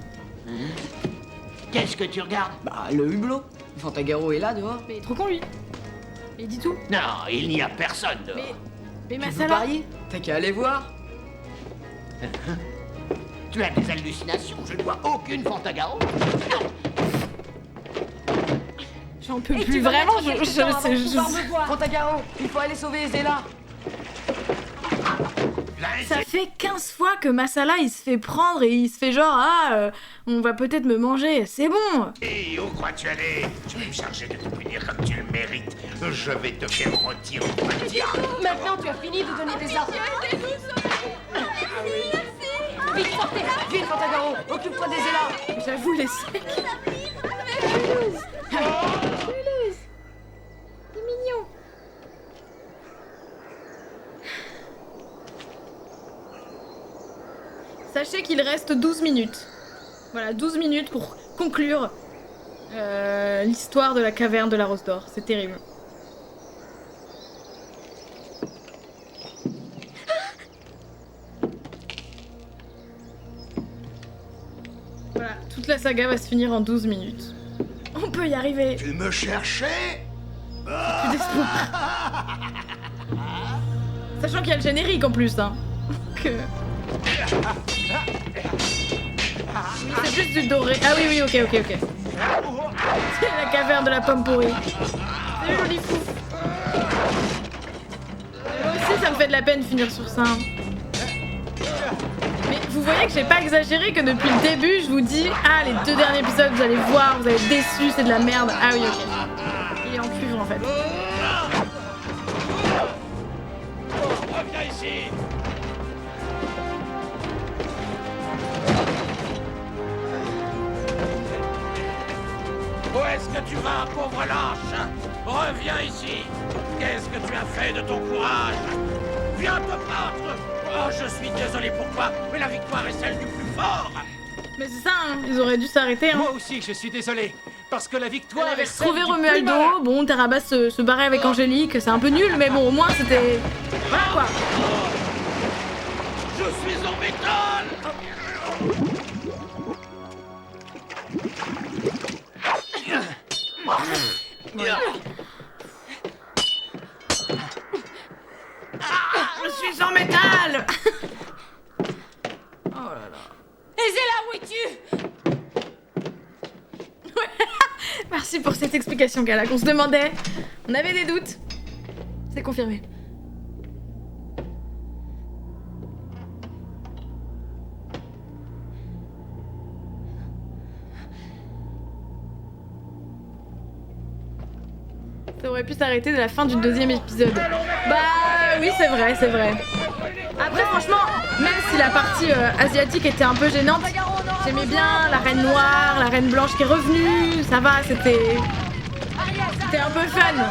Qu'est-ce que tu regardes? Bah, le hublot. Fantagaro est là dehors. Mais il est trop con lui. Il dit tout. Non, il n'y a personne dehors. Mais Tu veux Masala. parier? T'as qu'à aller voir. Tu as des hallucinations, je ne vois aucune Fantagaro. J'en peux plus vraiment. Fantagaro, il faut aller sauver Zéla. Ça fait 15 fois que Masala il se fait prendre et il se fait genre on va peut-être me manger. C'est bon. Et où crois-tu aller? Je vais me charger de te punir comme tu le mérites. Je vais te faire retirer ton diable. Maintenant, tu as fini de donner des ordres. Vite, sortez. Vite, Fantagaro, occupe-toi des Zéla. J'avoue les secs. C'est mignon. Sachez qu'il reste 12 minutes. Voilà, 12 minutes pour conclure l'histoire de la caverne de la Rose d'Or. C'est terrible. Voilà, toute la saga va se finir en 12 minutes. On peut y arriver. Tu me cherchais? Plus d'espoir. Sachant qu'il y a le générique en plus, hein. Que... Oui, c'est juste du doré. Ah oui, ok. C'est la caverne de la pomme pourrie. C'est joli fou. Moi aussi, ça me fait de la peine finir sur ça. Mais vous voyez que j'ai pas exagéré, que depuis le début, je vous dis ah, les 2 derniers épisodes, vous allez voir, vous allez être déçus, c'est de la merde. Ah oui, ok. Il est en cuivre en fait. Reviens ici. Où est-ce que tu vas, pauvre lâche? Reviens ici. Qu'est-ce que tu as fait de ton courage? Viens te battre. Oh, je suis désolé pour toi, mais la victoire est celle du plus fort. Mais c'est ça, hein. Ils auraient dû s'arrêter. Hein. Moi aussi, je suis désolé. Parce que la victoire Elle avait est celle retrouvé du plus malin. Romualdo, bon, Terabas se barrait avec Angélique, c'est un peu nul, mais bon, au moins c'était... Voilà quoi. Je suis en métal. Je suis en métal. Oh là là. Et Zéla, où es-tu? Merci pour cette explication, Gala, qu'on se demandait. On avait des doutes. C'est confirmé. Ça aurait pu s'arrêter de la fin du 2e épisode. Bah oui, c'est vrai. Après, franchement, même si la partie asiatique était un peu gênante, j'aimais bien la reine noire, la reine blanche qui est revenue, ça va, c'était un peu fun.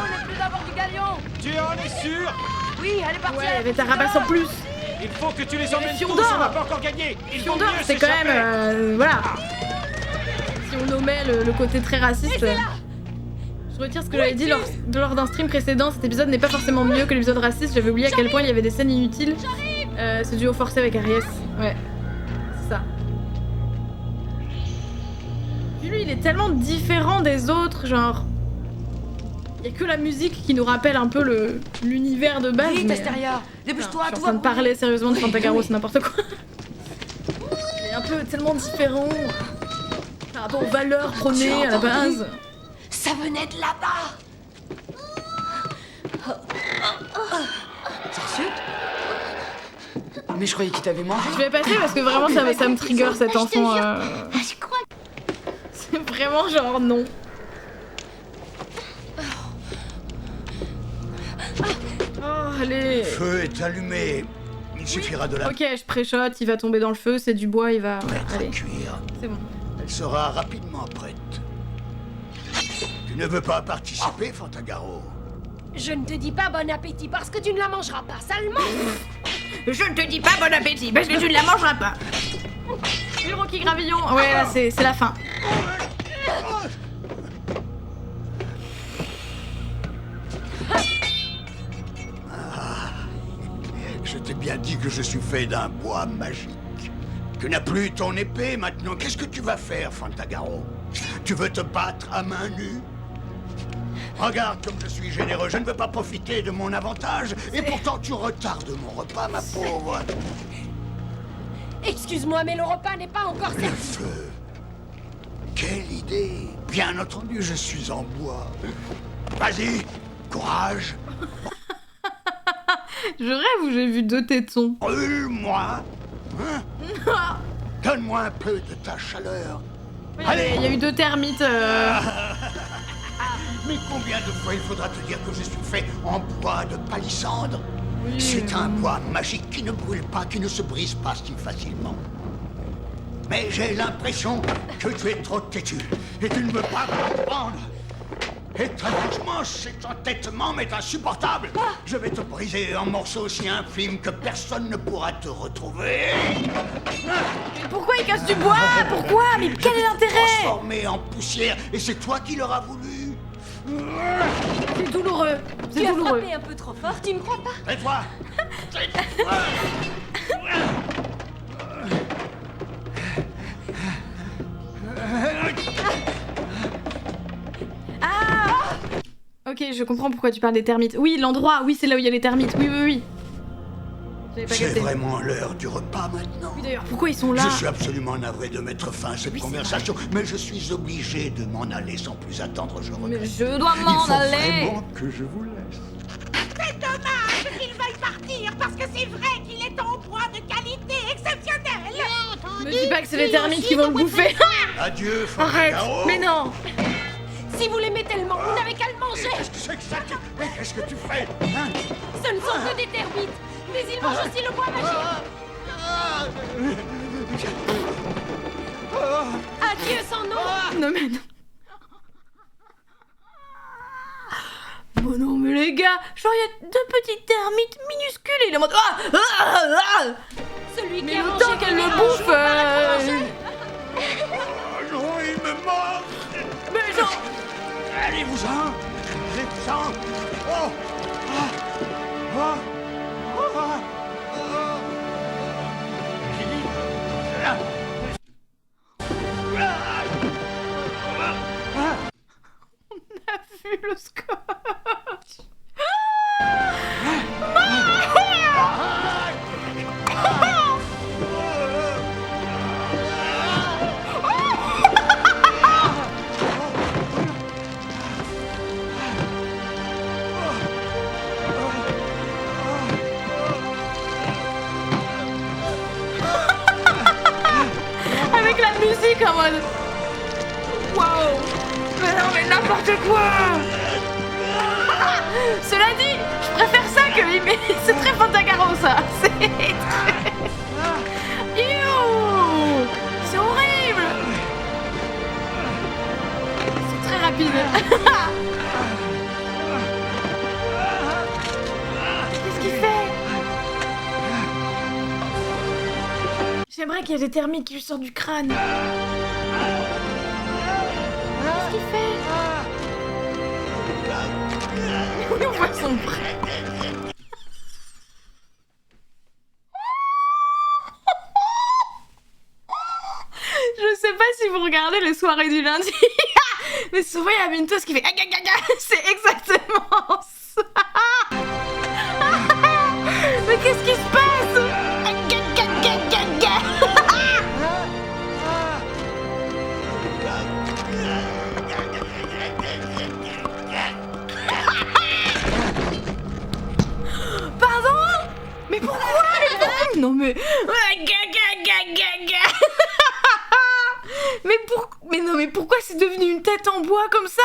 Tu en es sûr? Oui, elle est partie. Ouais, il y avait Tarabas en plus. Il faut que tu les emmènes tous, Fiondor. on n'a pas encore gagné. Il vaut Fiondor, mieux c'est quand s'échapper. même... voilà. Si on nommait le côté très raciste... Je retire ce que j'avais dit lors d'un stream précédent. Cet épisode n'est pas forcément mieux que l'épisode raciste. J'avais oublié à quel point il y avait des scènes inutiles. Ce duo forcé avec Aries. Ouais. C'est ça. Puis lui, il est tellement différent des autres, genre... Il y a que la musique qui nous rappelle un peu l'univers de base. Vite, mais... Asteria, dépêche-toi, Je suis en train de parler sérieusement de Fantagaro, c'est n'importe quoi. Il est un peu tellement différent par rapport aux valeurs prônées à la base. Ça venait de là-bas. Mais je croyais qu'il t'avait mangé. Je vais passer parce que vraiment ça me trigger cet enfant. Je crois. C'est vraiment genre non. Oh, allez. Le feu est allumé. Il suffira de la Ok, je pré-shot, il va tomber dans le feu, c'est du bois, il va... mettre à Allez, cuire. c'est bon. Elle sera rapidement prête. Tu ne veux pas participer, Fantagaro? Je ne te dis pas bon appétit parce que tu ne la mangeras pas, salement. Je ne te dis pas bon appétit parce que tu ne la mangeras pas. Le Rocky Gravillon. Ouais, là c'est la fin. Je t'ai bien dit que je suis fait d'un bois magique. Tu n'as plus ton épée maintenant. Qu'est-ce que tu vas faire, Fantagaro? Tu veux te battre à main nue? Regarde comme je suis généreux. Je ne veux pas profiter de mon avantage. Et pourtant, tu retardes mon repas, ma pauvre. Excuse-moi, mais le repas n'est pas encore Le servi. feu. Quelle idée. Bien entendu, je suis en bois. Vas-y, courage. Je rêve où j'ai vu deux tétons. Brûle-moi. Hein? Donne-moi un peu de ta chaleur. Allez, il y a eu deux termites. Mais combien de fois il faudra te dire que je suis fait en bois de palissandre? C'est un bois magique qui ne brûle pas, qui ne se brise pas si facilement. Mais j'ai l'impression que tu es trop têtu et tu ne veux pas comprendre. Étrangement, cet entêtement m'est insupportable. Je vais te briser en morceaux si infimes que personne ne pourra te retrouver. Mais pourquoi il casse du bois? Pourquoi? Mais quel est l'intérêt? Transformé en poussière, et c'est toi qui l'auras voulu. C'est douloureux. Tu C'est as douloureux. frappé un peu trop fort, tu ne crois pas? Tais-toi. Tais-toi. Ah! Ok, je comprends pourquoi tu parles des termites. Oui, l'endroit, oui, c'est là où il y a les termites. Oui, oui, oui. J'avais pas C'est capté. vraiment l'heure du repas maintenant. Oui, d'ailleurs, pourquoi ils sont là? Je suis absolument navré de mettre fin à cette conversation, mais je suis obligé de m'en aller sans plus attendre. Je regrette. Mais je dois m'en Il faut aller. vraiment que je vous laisse. C'est dommage qu'il veuille partir parce que c'est vrai qu'il est en bois de qualité exceptionnelle. Me dis pas que c'est les termites qui vont le bouffer. Adieu, Arrête. Fantagaro. Mais non. Si vous l'aimez tellement, vous n'avez qu'à le manger. Qu'est-ce que c'est que ça? Mais qu'est-ce que tu fais, hein? Ce ne sont que des termites, mais ils mangent aussi le bois magique. Adieu sans nom. Non mais non. Bon non mais les gars, genre il y a deux petites termites minuscules et il est en mode Celui qui mais a le mangé temps qu'elle René le un bouffe jour va la manger. Oh non, il me manque. Mais genre... Allez-vous-en. Allez-vous-en. Oh. Ah. Ah. Ah. Ah. J'ai dit... Ah. On a vu le scotch. Avec la musique en mode... Waouh. Mais non mais n'importe quoi. Cela dit, je préfère ça que... Mais c'est très Fantagaro ça. C'est très... Youhou. C'est horrible. C'est très rapide. Qu'est-ce qu'il vrai qu'il y a des termites qui lui sortent du crâne. Qu'est-ce qu'il fait? On voit son frère. Je sais pas si vous regardez les soirées du lundi, mais souvent il y a Mintos qui fait agaga. C'est exactement ça. Mais qu'est-ce qui se passe? Pardon? Mais pourquoi? Non mais... Mais pourquoi c'est devenu une tête en bois comme ça?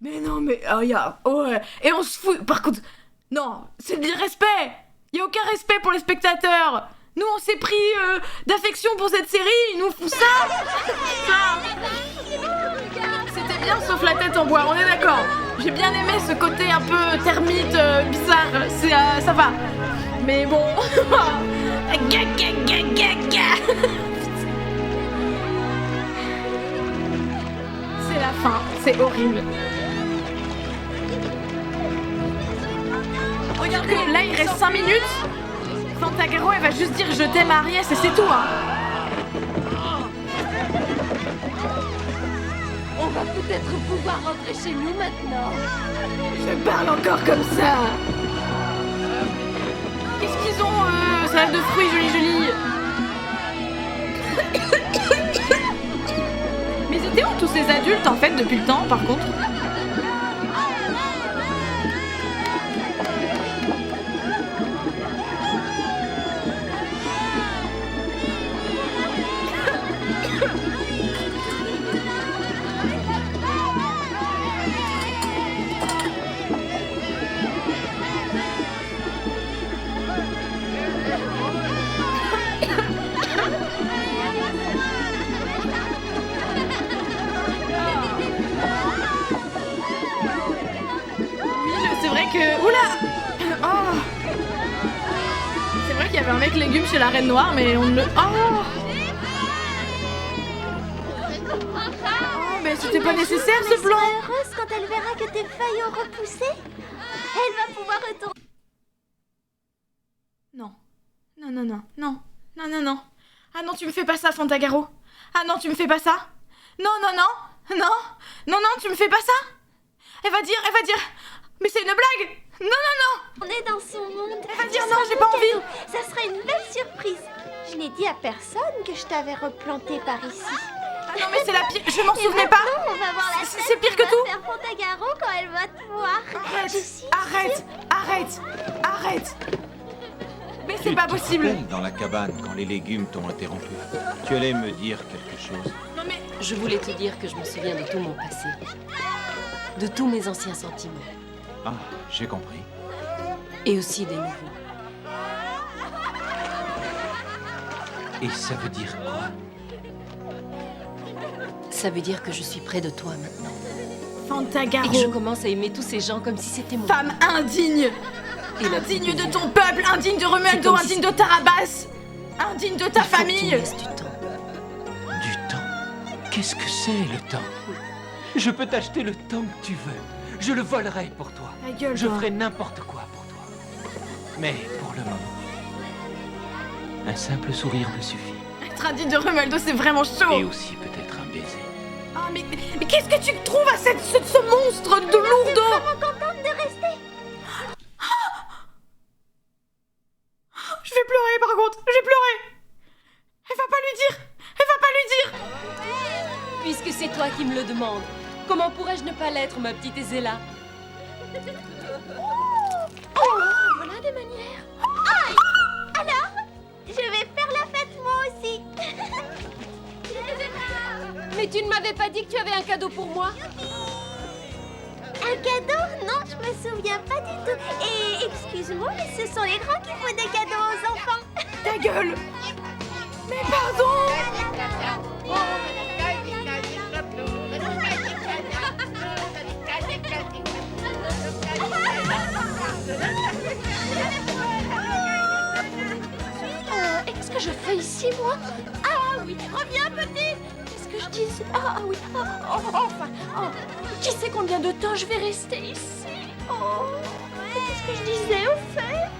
Mais non mais... Oh, ouais. Et on se fout... Par contre... Non, c'est de l'irrespect. Y a aucun respect pour les spectateurs. Nous on s'est pris d'affection pour cette série. Ils nous font ça. C'était bien sauf la tête en bois, on est d'accord. J'ai bien aimé ce côté un peu termite, bizarre. Ça va. Mais bon... C'est la fin, c'est horrible. Regarde que là il reste 5 minutes. Fantagaro elle va juste dire je t'aime à Ariès et c'est tout hein. On va peut-être pouvoir rentrer chez nous maintenant. Je parle encore comme ça. Qu'est-ce qu'ils ont salade de fruits jolie. Mais ils étaient où tous ces adultes en fait depuis le temps par contre? Un mec légume chez la Reine Noire, mais on ne le... Oh, mais c'était pas nécessaire ce plan. Heureuse quand elle verra que tes feuilles ont repoussé. Elle va pouvoir retourner. Non. Ah non, tu me fais pas ça, Fantagaro. Ah non, tu me fais pas ça. Non, tu me fais pas ça. Elle va dire... Mais c'est une blague. Non. On est dans son monde. Elle va dire non, j'ai pas envie. Ça sera une belle surprise. Je n'ai dit à personne que je t'avais replanté par ici. Ah non, mais c'est la pire. Je m'en souvenais pas. On va voir la scène. C'est pire que tout. Faire Fantagaro quand elle va te voir. Arrête. Mais c'est pas possible. Dans la cabane quand les légumes t'ont interrompu. Tu allais me dire quelque chose. Non mais... Je voulais te dire que je me souviens de tout mon passé. De tous mes anciens sentiments. Ah, j'ai compris. Et aussi des nouveaux. Et ça veut dire quoi? Ça veut dire que je suis près de toi maintenant. Fantagaro. Et que je commence à aimer tous ces gens comme si c'était mon... Femme indigne. Indigne de ton peuple, indigne de Romualdo, indigne de Tarabas. Indigne de ta famille. Il faut que tu me laisses du temps. Du temps? Qu'est-ce que c'est le temps? Je peux t'acheter le temps que tu veux. Je le volerai pour toi. Ta gueule, je toi. ferai n'importe quoi pour toi. Mais pour le moment, un simple sourire me suffit. Être indigne de Romualdo, c'est vraiment chaud. Et aussi peut-être un baiser. Oh, mais qu'est-ce que tu trouves à ce monstre de lourdeau? Je suis vraiment contente de rester. Je vais pleurer par contre, je vais pleurer. Elle va pas lui dire. Puisque c'est toi qui me le demandes, comment pourrais-je ne pas l'être, ma petite Ezella? Voilà des manières. Aïe! Alors, je vais faire la fête moi aussi. Mais tu ne m'avais pas dit que tu avais un cadeau pour moi? Un cadeau? Non, je me souviens pas du tout. Et excuse-moi, mais ce sont les grands qui font des cadeaux aux enfants. Ta gueule! Mais pardon! Qu'est-ce que je fais ici, dis-moi. Ah oui, reviens, petit. Qu'est-ce que je disais? Ah oui, enfin. Qui sait combien de temps je vais rester ici? Oh, qu'est-ce que je disais au fait?